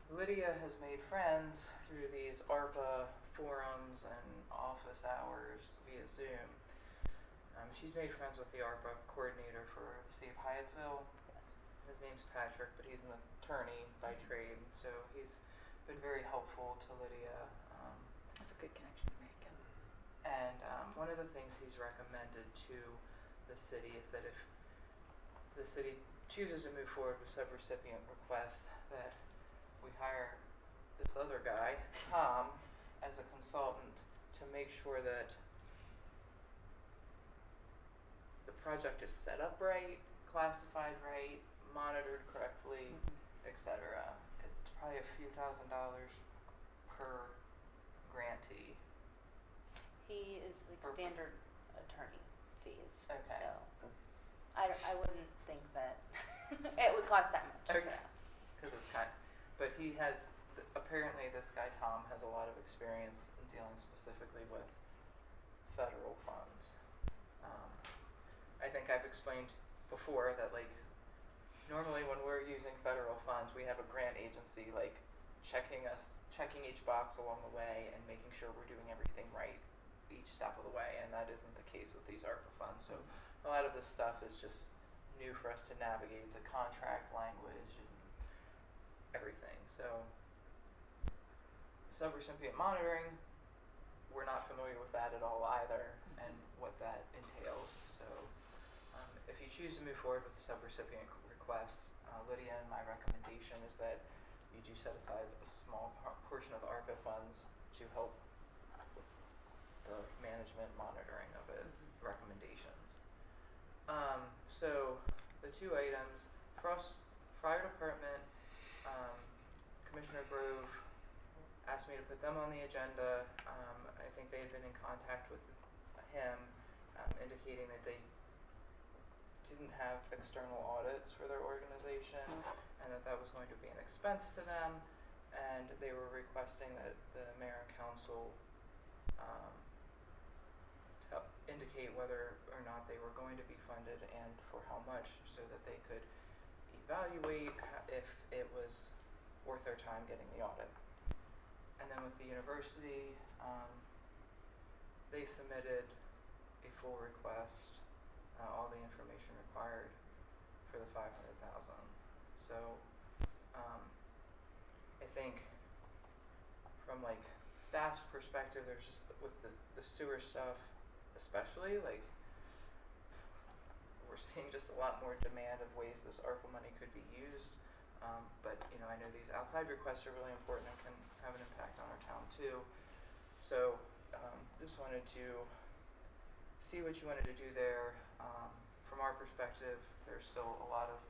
Lydia has made friends through these ARPA forums and office hours via Zoom. She's made friends with the ARPA coordinator for the city of Hyattsville. yes. His name's Patrick, but he's an attorney by trade, so he's been very helpful to Lydia. That's a good connection to make. And one of the things he's recommended to the city is that if the city chooses to move forward with subrecipient requests, that we hire this other guy, Tom, as a consultant to make sure that the project is set up right, classified right, monitored correctly, etc. It's probably a few $1,000s per grantee. He is like Or- standard attorney fees. Okay. So I wouldn't think that it would cost that much. Okay. Because it's but he has, apparently this guy Tom has a lot of experience in dealing specifically with federal funds. I think I've explained before that like normally when we're using federal funds, we have a grant agency like checking each box along the way and making sure we're doing everything right each step of the way, and that isn't the case with these ARPA funds. So a lot of this stuff is just new for us to navigate, the contract language and everything. So subrecipient monitoring, we're not familiar with that at all either, and what that entails. So if you choose to move forward with the subrecipient requests, Lydia, and my recommendation is that you do set aside a small portion of the ARPA funds to help with the management monitoring of it, recommendations. So the two items, Fire Department, Commissioner Grove asked me to put them on the agenda. I think they had been in contact with him, indicating that they didn't have external audits for their organization, and that was going to be an expense to them, and they were requesting that the mayor and council indicate whether or not they were going to be funded and for how much, so that they could evaluate if it was worth their time getting the audit. And then with the university, they submitted a full request, all the information required for the $500,000. So I think from like staff's perspective, there's just with the sewer stuff, especially, like we're seeing just a lot more demand of ways this ARPA money could be used. But you know, I know these outside requests are really important and can have an impact on our town too. So just wanted to see what you wanted to do there. From our perspective, there's still a lot of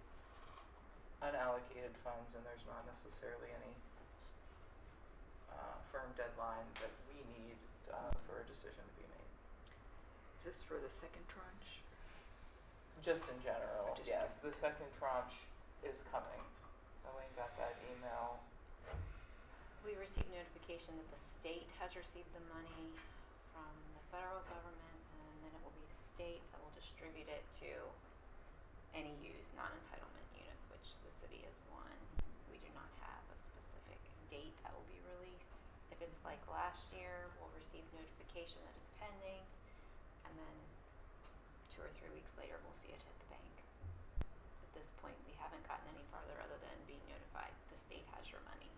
unallocated funds, and there's not necessarily any firm deadline that we need for a decision to be made. Is this for the second tranche? Just in general, yes. The second tranche is coming. Elaine got that email. We received notification that the state has received the money from the federal government, and then it will be the state that will distribute it to any used non-entitlement units, which the city is one. We do not have a specific date that will be released. If it's like last year, we'll receive notification that it's pending, and then 2 or 3 weeks later, we'll see it hit the bank. At this point, we haven't gotten any farther other than being notified the state has your money.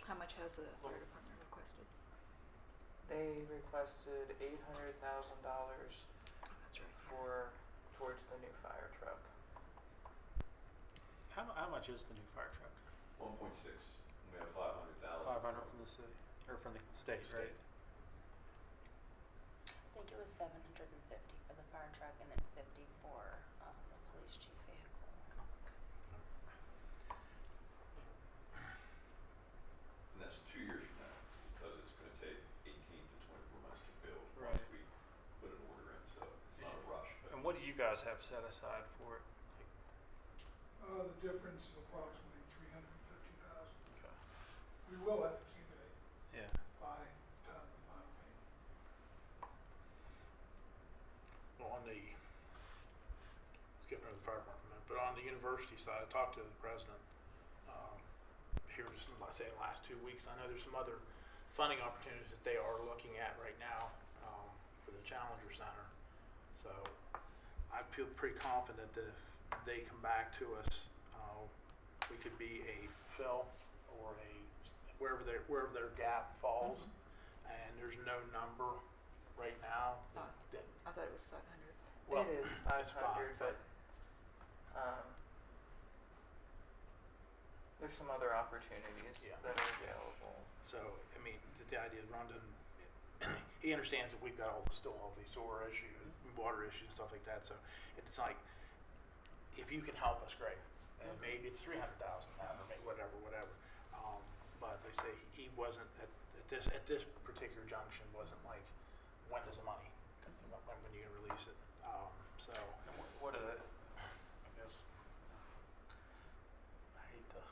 How much has the fire department requested? They requested $800,000 That's right. towards the new fire truck. How much is the new fire truck? 1.6. We have 500,000. 500 from the city, or from the state, right? I think it was $750 for the fire truck, and then $50 for the police chief vehicle. And that's 2 years from now, because it's going to take 18 to 24 months to build Right. once we put an order in. So it's not a rush. But And what do you guys have set aside for it? The difference is approximately $350,000. Okay. We will have to keep it Yeah. by the time of the final payment. Well, let's get rid of the fire department, but on the university side, I talked to the president here just, let's say, in the last 2 weeks. I know there's some other funding opportunities that they are looking at right now for the Challenger Center. So I feel pretty confident that if they come back to us, we could be a fill or a wherever their gap falls, and there's no number right now that I thought it was 500. well, It is it's 500, fine, but there's some other opportunities Yeah. that are available. so I mean the idea of Rondon, he understands that we've got still all these sewer issues, water issues, and stuff like that. So it's like, if you can help us, great. And maybe it's 300,000 now, or maybe whatever. But they say he wasn't at this particular junction. Wasn't like, when does the money? When you can release it? So And what are the, I guess, I hate to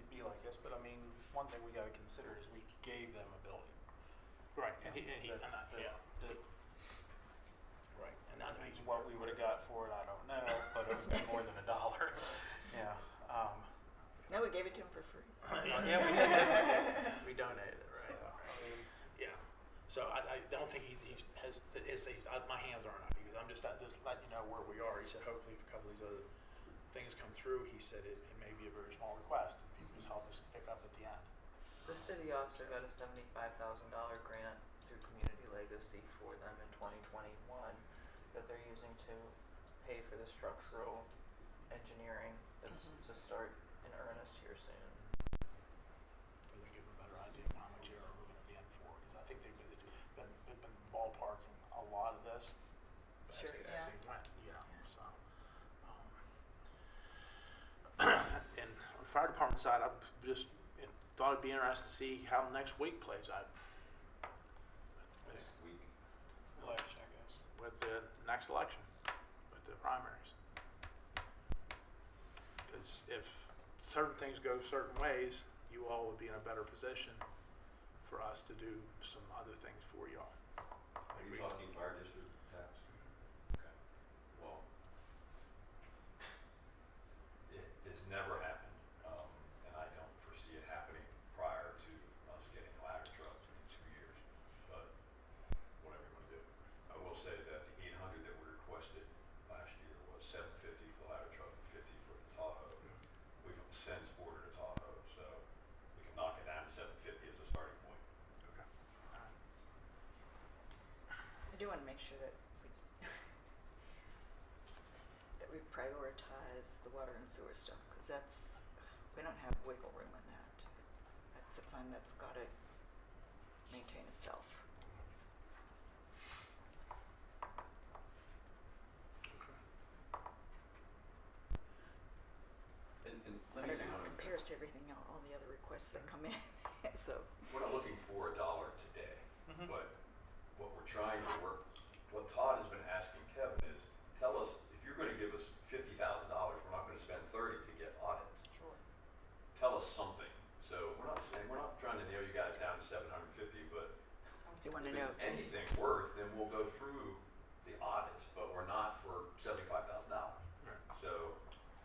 be like this, but I mean, one thing we gotta consider is we gave them a building. right, and he That- yeah. that- Right, and Now, what we would've got for it, I don't know, but it would be more than $1. Yeah, No, we gave it to him for free. yeah, we did. We donated it, right? Yeah. So I don't think he's my hands aren't up because I'm just letting you know where we are. He said hopefully if a couple of these other things come through, he said it may be a very small request. If you can just help us pick up at the end. The city also got a $75,000 grant through Community Legacy for them in 2021 that they're using to pay for the structural engineering that's to start in earnest here soon. We'll give them a better idea of how much area we're going to be in for. Because I think they've been ballparking a lot of this Sure, as they went, you know. Yeah. So, and on the fire department side, I just thought it'd be interesting to see how next week plays out. Next week. Election, I guess. With the next election, with the primaries. Because if certain things go certain ways, you all would be in a better position for us to do some other things for y'all. Are you talking fire district tax? Okay. Well, it's never happened, and I don't foresee it happening prior to us getting a ladder truck in 2 years. But whatever you want to do. I will say that the 800 that we requested last year was $750 for the ladder truck and $50 for the Tahoe. We've since ordered a Tahoe, so we can knock it down to $750 as a starting point. Okay. All right. I do want to make sure that we prioritize the water and sewer stuff, because we don't have wiggle room in that. That's a fund that's got to maintain itself. And I let me don't say know how one it other thing. compares to everything, all the other requests that come in, so. We're not looking for $1 today, Mhm. but what we're trying to work, what Todd has been asking Kevin is, tell us, if you're gonna give us $50,000, we're not gonna spend 30 to get audits. Sure. Tell us something. So we're not trying to nail you guys down to 750, but You want if to know, it's anything worth, then we'll go through the audits, but we're not for $75,000. Right. So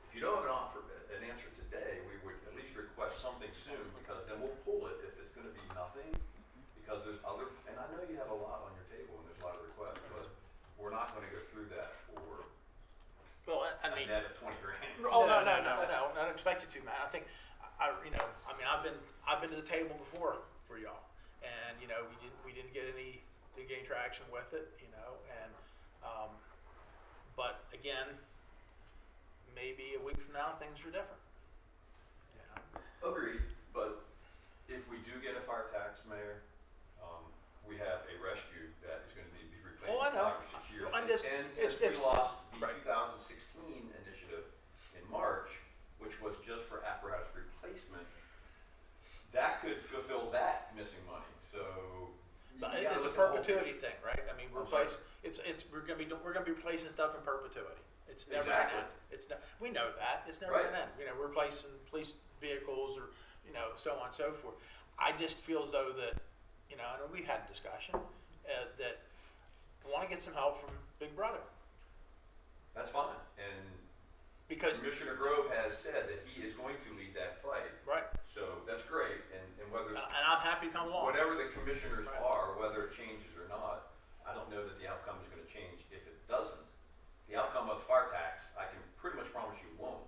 if you don't have an answer today, we would at least request something soon, because then we'll pull it if it's gonna be nothing, because there's other, and I know you have a lot on your table and there's a lot of requests, but we're not gonna go through that for Well, I a mean, net of 20 grand. oh no, I don't expect you to, man. I think, I've been to the table before for y'all, and you know, we didn't get any traction with it, you know, and but again, maybe a week from now things are different. You know? Agreed, but if we do get a fire tax, Mayor, we have a rescue that is gonna need to be replaced Oh, I in know. 5 or 6 years. I'm just- And it's- since we lost the right. 2016 initiative in March, which was just for apparatus replacement, that could fulfill that missing money, so. But you gotta it's a look at the whole perpetuity picture. thing, right? I mean, I'm sorry? we're gonna be replacing stuff in perpetuity. It's never gonna Exactly. end. We know that. It's never Right. gonna end. You know, we're replacing police vehicles or, you know, so on and so forth. I just feel as though that, you know, and we've had a discussion, that I wanna get some help from Big Brother. That's fine, and Because, Commissioner Grove has said that he is going to lead that fight, right, so that's great, and whether. and I'm happy to come along. Whatever the commissioners Right. are, whether it changes or not, I don't know that the outcome is gonna change if it doesn't. The outcome of fire tax, I can pretty much promise you won't,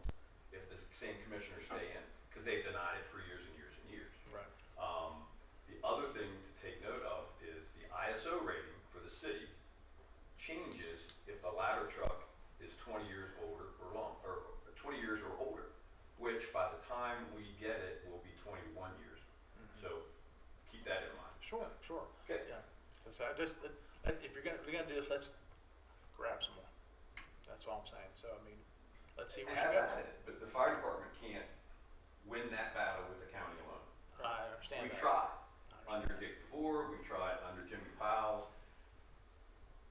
if the same commissioners stay in, because they've denied it for years and years and years. Right. The other thing to take note of is the ISO rating for the city changes if the ladder truck is 20 years older or 20 years or older, which by the time we get it will be 21 years. So keep that in mind. Sure. Okay. Yeah. So I just, if you're gonna do this, let's grab some more. That's all I'm saying. So I mean, let's see where she Have goes. at it, but the fire department can't win that battle with the county alone. I understand We've that. tried I under understand Dick DeVore, we've tried under Jimmy Piles.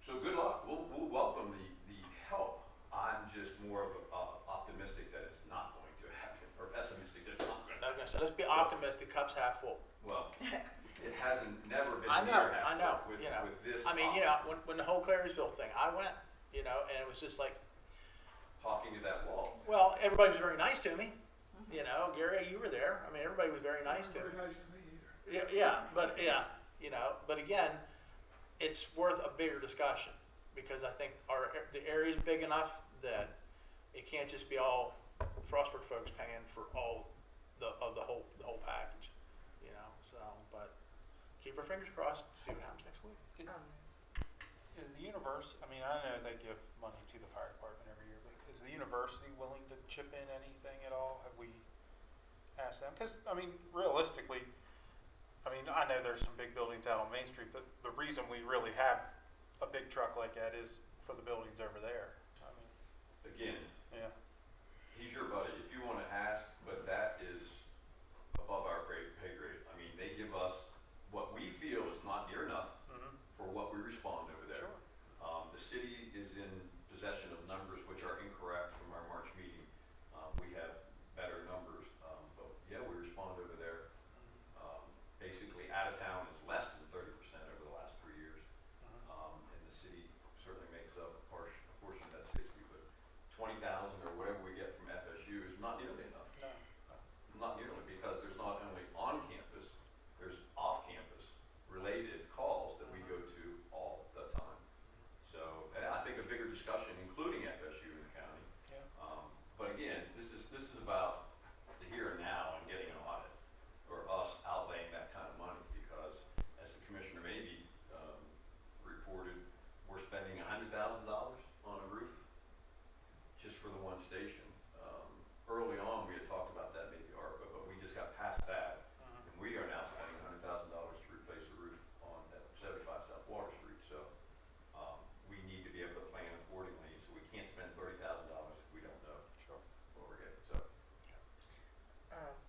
So good luck. We'll welcome the help. I'm just more of optimistic that it's not going to happen, or pessimistic that it's not going to that. I was happen. gonna say, let's be optimistic. Cup's half full. Well, it hasn't never been I near know, half I know, full with you know. this. I mean, you know, when the whole Clary'sville thing, I went, you know, and it was just like, Talking to that wall. well, everybody was very nice to me, you know, Gary, you were there, I mean, everybody was very nice to me. Very nice to me either. Yeah, you know, but again, it's worth a bigger discussion, because I think the area's big enough that it can't just be all Frostburg folks paying for all the whole package, you know, so, but keep our fingers crossed, see what happens next week. Is the university, I mean, I know they give money to the fire department every year, but is the university willing to chip in anything at all? Have we asked them? Because, I mean, realistically, I mean, I know there's some big buildings out on Main Street, but the reason we really have a big truck like that is for the buildings over there. I mean, Again, yeah. he's your buddy. If you want to ask, but that is above our pay grade. I mean, they give us what we feel is not near enough for what we respond over there. Sure. The city is in possession of numbers which are incorrect from our March meeting. We have better numbers, but yeah, we respond over there. Basically, out of town is less than 30% over the last 3 years, and the city certainly makes up a portion of that 60. But 20,000 or whatever we get from FSU is not nearly enough. No. Not nearly, because there's not only on campus, there's off campus related calls that we go to all the time. So I think a bigger discussion, including FSU in the county. Yeah. But again, this is about the here and now and getting an audit, or us outlaying that kind of money, because as the commissioner maybe reported, we're spending $100,000 on a roof just for the one station. Early on, we had talked about that maybe ARPA, but we just got past that, and we are now spending $100,000 to replace the roof on that 75 South Water Street. So we need to be able to plan accordingly. So we can't spend $30,000 if we don't know Sure. what we're getting. So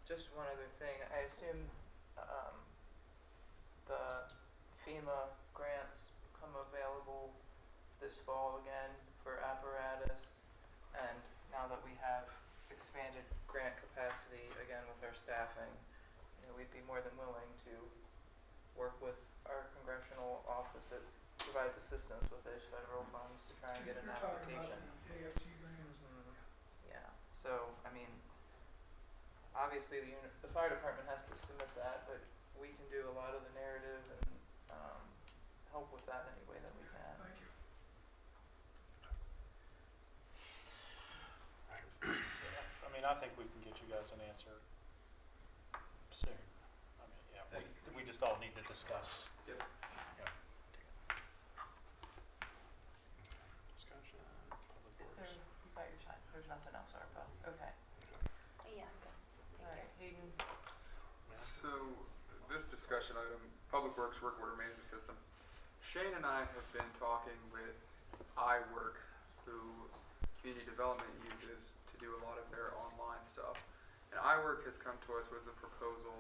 Just one other thing, I assume, the FEMA grants come available this fall again for apparatus, and now that we have expanded grant capacity again with our staffing, you know, we'd be more than willing to work with our congressional office that provides assistance with those federal funds to try and get an You're talking about application. the AFG grants. Yeah, so, I mean, obviously the fire department has to submit that, but we can do a lot of the narrative and, help with that any way that we can. Thank you. I mean, I think we can get you guys an answer soon. I mean, yeah, Thank you. we just all need to discuss. yep. Yeah. Discussion, public Is there, works. you got your time, there's nothing else, ARPA, okay. Yeah, I'm good. Alright, Hayden, So, this discussion item, Public Works Work Order Management System. Shane and I have been talking with iWork, who Community Development uses to do a lot of their online stuff. And iWork has come to us with a proposal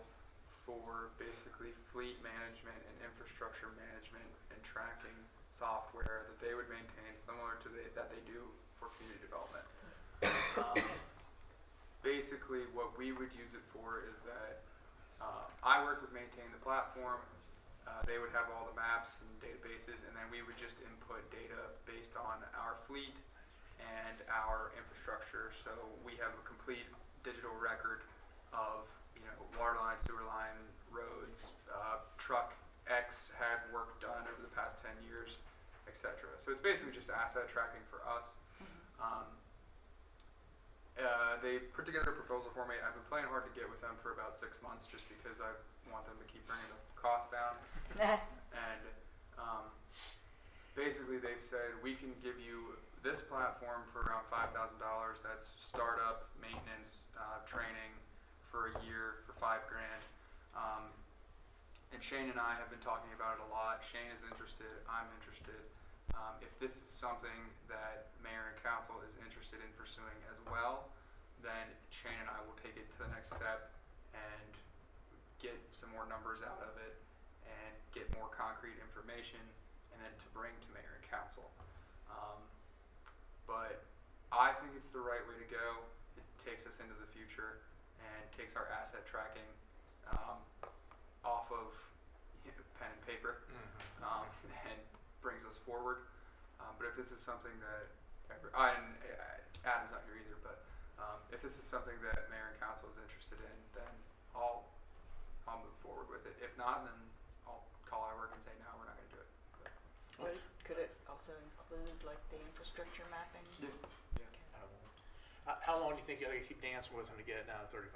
for basically fleet management and infrastructure management and tracking software that they would maintain similar to that they do for community development. Basically, what we would use it for is that iWork would maintain the platform, they would have all the maps and databases, and then we would just input data based on our fleet and our infrastructure. So we have a complete digital record of, you know, water line, sewer line, roads, truck X had work done over the past 10 years, etc. So it's basically just asset tracking for us. They put together a proposal for me. I've been playing hard to get with them for about 6 months just because I want them to keep bringing the cost down. And basically they've said we can give you this platform for around $5,000. That's startup, maintenance, training for a year for $5,000. And Shane and I have been talking about it a lot. Shane is interested. I'm interested. If this is something that Mayor and Council is interested in pursuing as well, then Shane and I will take it to the next step and get some more numbers out of it and get more concrete information and then to bring to Mayor and Council. But I think it's the right way to go. It takes us into the future and takes our asset tracking off of pen and paper and brings us forward. But if this is something that, Adam's not here either, but if this is something that mayor and council is interested in, then I'll move forward with it. If not, then I'll call our work and say, no, we're not going to do it. But, Could it also include like the infrastructure mapping? yeah. How long do you think you gotta keep dancing with them to get it down to 3,500?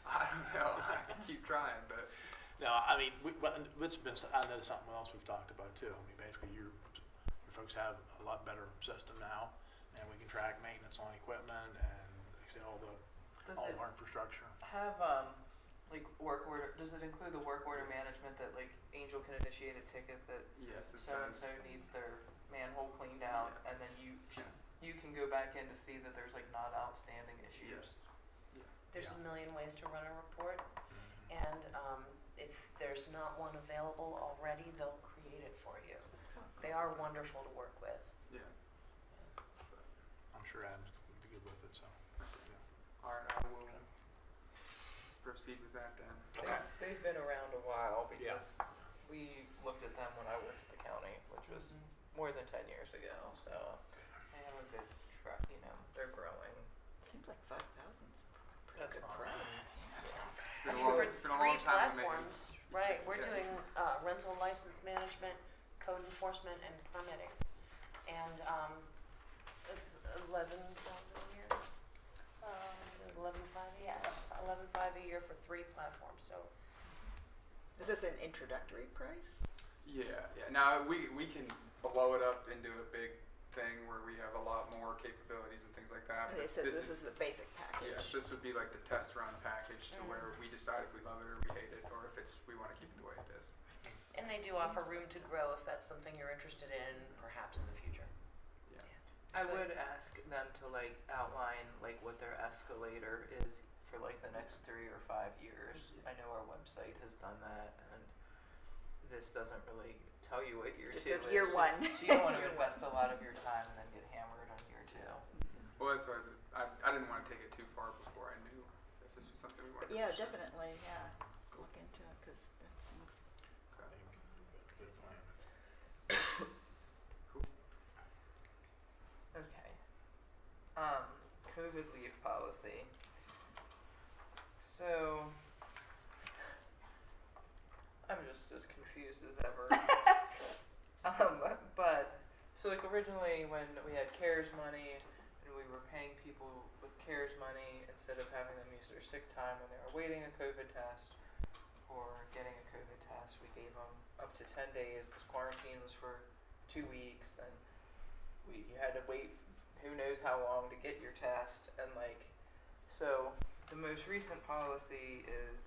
I don't know. I can keep trying, but No, I mean, it's been, I know something else we've talked about too. I mean, basically your folks have a lot better system now, and we can track maintenance on equipment and all Does it our infrastructure. have, like work order, does it include the work order management that like Angel can initiate a ticket that yes, it so-and-so says. needs their manhole cleaned out, Yeah. and then you can go back in to see that there's like not outstanding issues? Yes. There's Yeah. a million ways to run a report, Mhm. and if there's not one available already, they'll create it for you. They are wonderful to work with. Yeah. I'm sure Adams would be good with it, so. Yeah. All right, I will proceed with that then. Okay. They've been around a while Yeah. because we looked at them when I worked at the county, which was more than 10 years ago, so they have a good track, they're growing. Seems like 5,000's pretty That's good not price. bad. Been a For long- it's been a 3 long time in the making. platforms, right, we're Yeah. doing rental license management, code enforcement, and permitting. And it's 11,000 a year, 11.5 a year, Yeah. 11.5 a year for 3 platforms, so. Is this an introductory price? Yeah. Now we can blow it up into a big thing where we have a lot more capabilities and things like that. They but said this is the basic package. yes, this would be like the test run package to Mhm. where we decide if we love it or we hate it, or if we want to keep it the way it is. And they do offer room to grow if that's something you're interested in, perhaps in the future. Yeah. I would ask them to like outline like what their escalator is for like the next 3 or 5 years. I know our website has done that, and this doesn't really tell you what year Just 2 says is. year so- one. So you don't want to invest a lot of your time and then get hammered on year 2. Well, that's why I didn't want to take it too far before I knew if this was something we wanted to Yeah, pursue. definitely, yeah. Look into it, because that seems, I think that's a good plan. Cool. Okay. COVID leave policy. So, I'm just as confused as ever. So like originally when we had CARES money and we were paying people with CARES money instead of having them use their sick time when they were waiting a COVID test or getting a COVID test, we gave them up to 10 days because quarantine was for 2 weeks and you had to wait who knows how long to get your test, and like, so the most recent policy is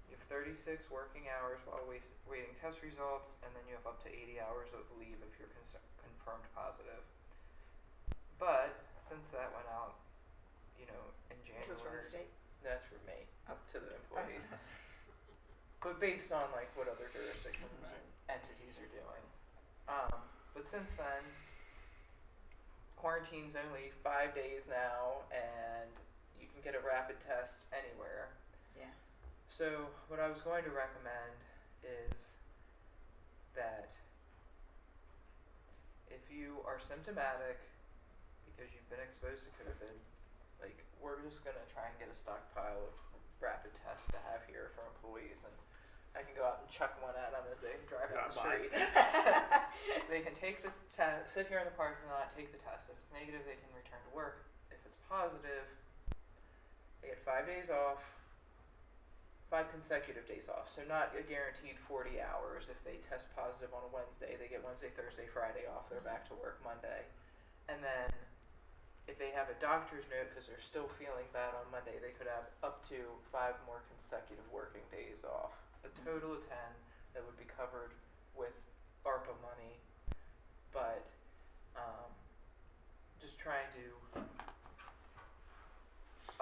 you have 36 working hours while waiting test results, and then you have up to 80 hours of leave if you're confirmed positive. But since that went out, in January. this is for the state? That's for me, Oh. to the employees. But based on like what other jurisdictions and entities are doing. But since then, quarantine's only 5 days now, and you can get a rapid test anywhere. Yeah. So what I was going to recommend is that if you are symptomatic because you've been exposed to COVID, like we're just gonna try and get a stockpile of rapid tests to have here for employees, and I can go out and chuck one at them as they drive down the Drive by. street. They can take the test, sit here in the parking lot, take the test. If it's negative, they can return to work. If it's positive, they get 5 days off, 5 consecutive days off. So not a guaranteed 40 hours. If they test positive on a Wednesday, they get Wednesday, Thursday, Friday off. They're back to work Monday. And then if they have a doctor's note because they're still feeling bad on Monday, they could have up to 5 more consecutive working days off. A total of 10 that would be covered with ARPA money, but just trying to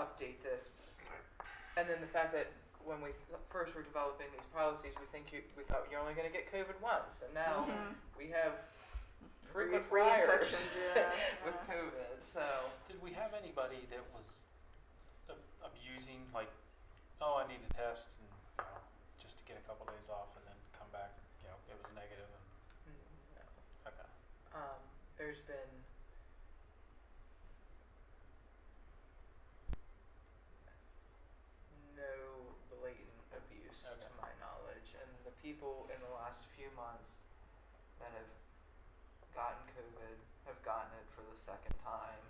update this. And then the fact that when we first were developing these policies, we thought you're only going to get COVID once, and now we have frequent flyers Reinfections, yeah. with COVID. So Did we have anybody that was abusing, like, oh, I need a test, and just to get a couple days off and then come back, it was negative? And, okay. there's been no blatant abuse to Okay. my knowledge, and the people in the last few months that have gotten COVID have gotten it for the second time,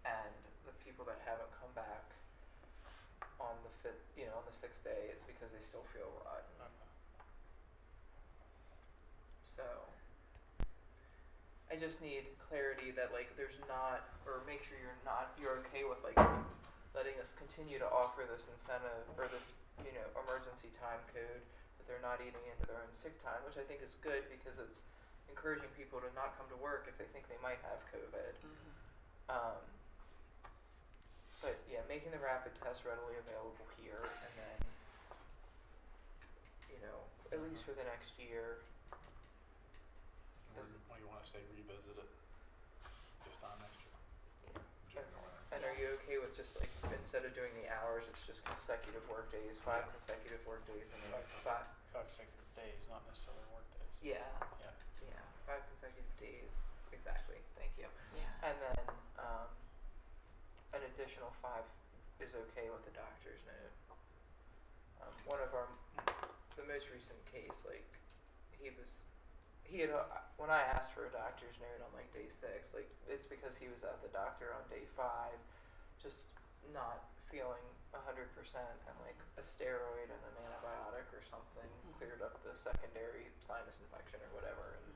and the people that haven't come back on the fifth, on the sixth day, it's because they still feel rotten. Okay. So, I just need clarity that like there's not, or make sure you're okay with like letting us continue to offer this incentive or this, emergency time code, that they're not eating into their own sick time, which I think is good because it's encouraging people to not come to work if they think they might have COVID. But yeah, making the rapid test readily available here, and then, at least for the next year. Or do you want to say revisit it this time next year? January. And are you okay with just like, instead of doing the hours, it's just consecutive work days, 5 Yeah. consecutive work days, and then Five 5, consecutive days, not necessarily work days. yeah, Yeah. 5 consecutive days, exactly, thank you. Yeah. And then, an additional 5 is okay with the doctor's note. One of the most recent case, like, when I asked for a doctor's note on like day 6, like, it's because he was at the doctor on day 5, just not feeling 100%, and like a steroid and an antibiotic or something cleared up the secondary sinus infection or whatever, and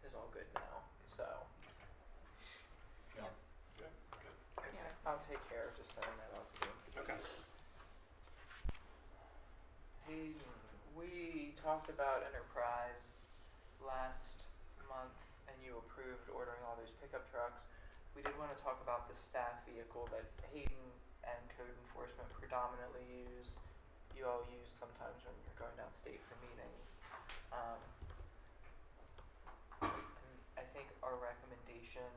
is all good now, so. Yeah. Good. Good. Yeah. I'll take care of just sending that out to you. Okay. We talked about Enterprise last month, and you approved ordering all those pickup trucks. We did want to talk about the staff vehicle that Hayden and code enforcement predominantly use. You all use sometimes when you're going downstate for meetings. And I think our recommendation,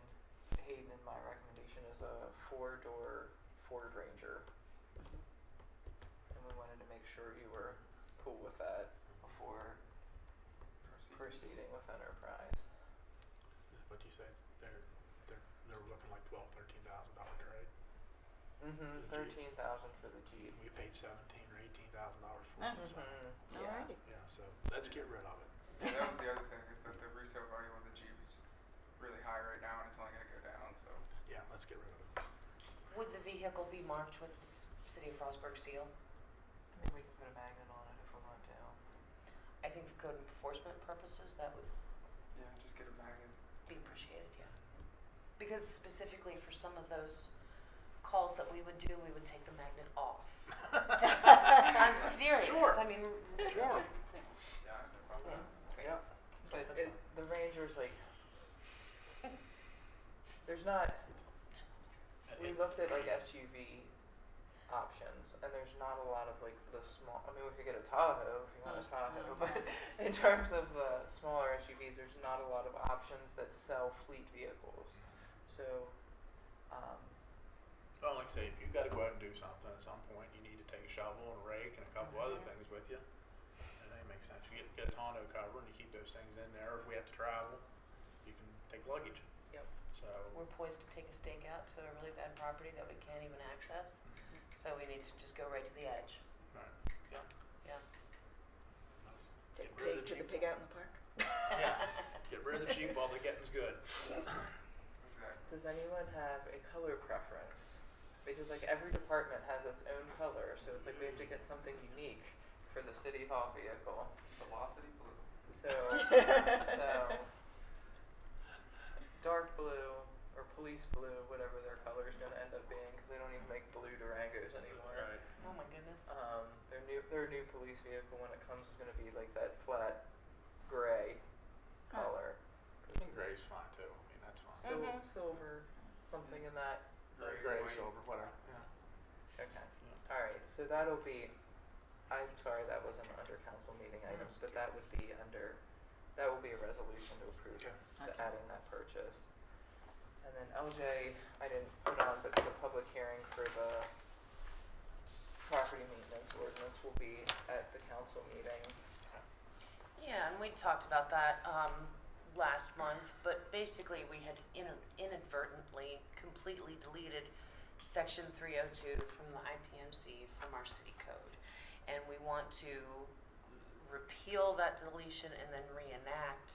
Hayden and my recommendation, is a 4-door Ford Ranger. And we wanted to make sure you were cool with that before proceeding with Enterprise. What you say? They're looking like $12,000-$13,000 trade. The Jeep. 13,000 for the Jeep. We paid $17,000 or $18,000 for it. So, Yeah. Alrighty. yeah. So let's get rid of it. Yeah, that was the other thing, is that the resale value on the Jeep is really high right now, and it's only gonna go down, so. Yeah. Let's get rid of it. Would the vehicle be marked with the City of Frostburg seal? I mean, we can put a magnet on it if we want to. I think for code enforcement purposes, that would Yeah, just get a magnet. be appreciated, yeah. Because specifically for some of those calls that we would do, we would take the magnet off. I'm serious. Sure. I mean, Sure. Yeah, I have no problem with that. Yeah. But That's fine. the Ranger's like, there's not, we looked at like SUV options, and there's not a lot of like the small, I mean, we could get a Tahoe if you want a Tahoe, but in terms of the smaller SUVs, there's not a lot of options that sell fleet vehicles. So, Well, like I say, if you've got to go out and do something at some point, you need to take a shovel and a rake and a couple other things with you. And that makes sense. You get a tonneau cover and you keep those things in there. If we have to travel, you can take luggage. Yep. So, we're poised to take a stake out to a really bad property that we can't even access. So we need to just go right to the edge. right. Yeah. Yeah. Get Take rid of the to the Jeep. pig out in the park. Yeah. Get rid of the Jeep while the getting's good. Exactly. does anyone have a color preference? Because like every department has its own color, so it's like we have to get something unique for the City Hall vehicle. Velocity blue. So dark blue or police blue, whatever their color is going to end up being, because they don't even make blue Durangos anymore. Right. Oh my goodness. Their new police vehicle when it comes is going to be like that flat gray color. I think gray's fine too. I mean, that's fine. Silver, something in that. Gray, white. silver, whatever. Yeah. Okay. All right. So that'll be. I'm sorry that wasn't under council meeting items, but that would be under. That will be a resolution to approve Okay. adding that purchase. And then LJ, I didn't put on, but the public hearing for the property maintenance ordinance will be at the council meeting. Yeah, and we talked about that. last month, but basically we had inadvertently completely deleted section 302 from the IPMC from our city code. And we want to repeal that deletion and then reenact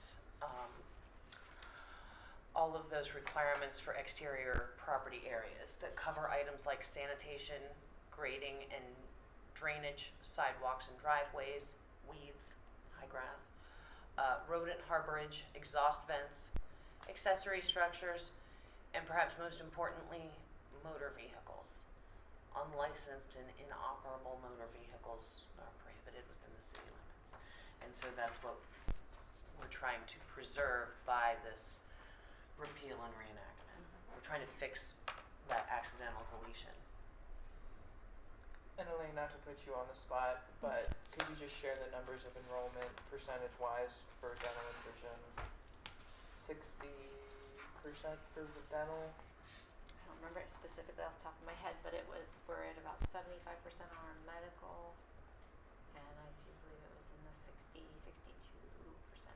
all of those requirements for exterior property areas that cover items like sanitation, grading and drainage, sidewalks and driveways, weeds, high grass, rodent harborage, exhaust vents, accessory structures, and perhaps most importantly, motor vehicles. Unlicensed and inoperable motor vehicles are prohibited within the city limits. And so that's what we're trying to preserve by this repeal and reenactment. We're trying to fix that accidental deletion. And Elaine, not to put you on the spot, but could you just share the numbers of enrollment percentage-wise for dental and vision? 60% for the dental? I don't remember it specifically off the top of my head, but we're at about 75% on our medical, and I do believe it was in the 60-62%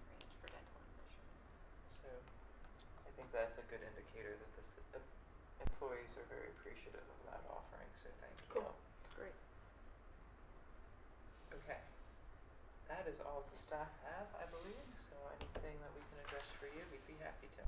range for dental and vision. So I think that's a good indicator that the employees are very appreciative of that offering, so thank you. Cool. Great. Okay. That is all the staff have, I believe, so anything that we can address for you, we'd be happy to.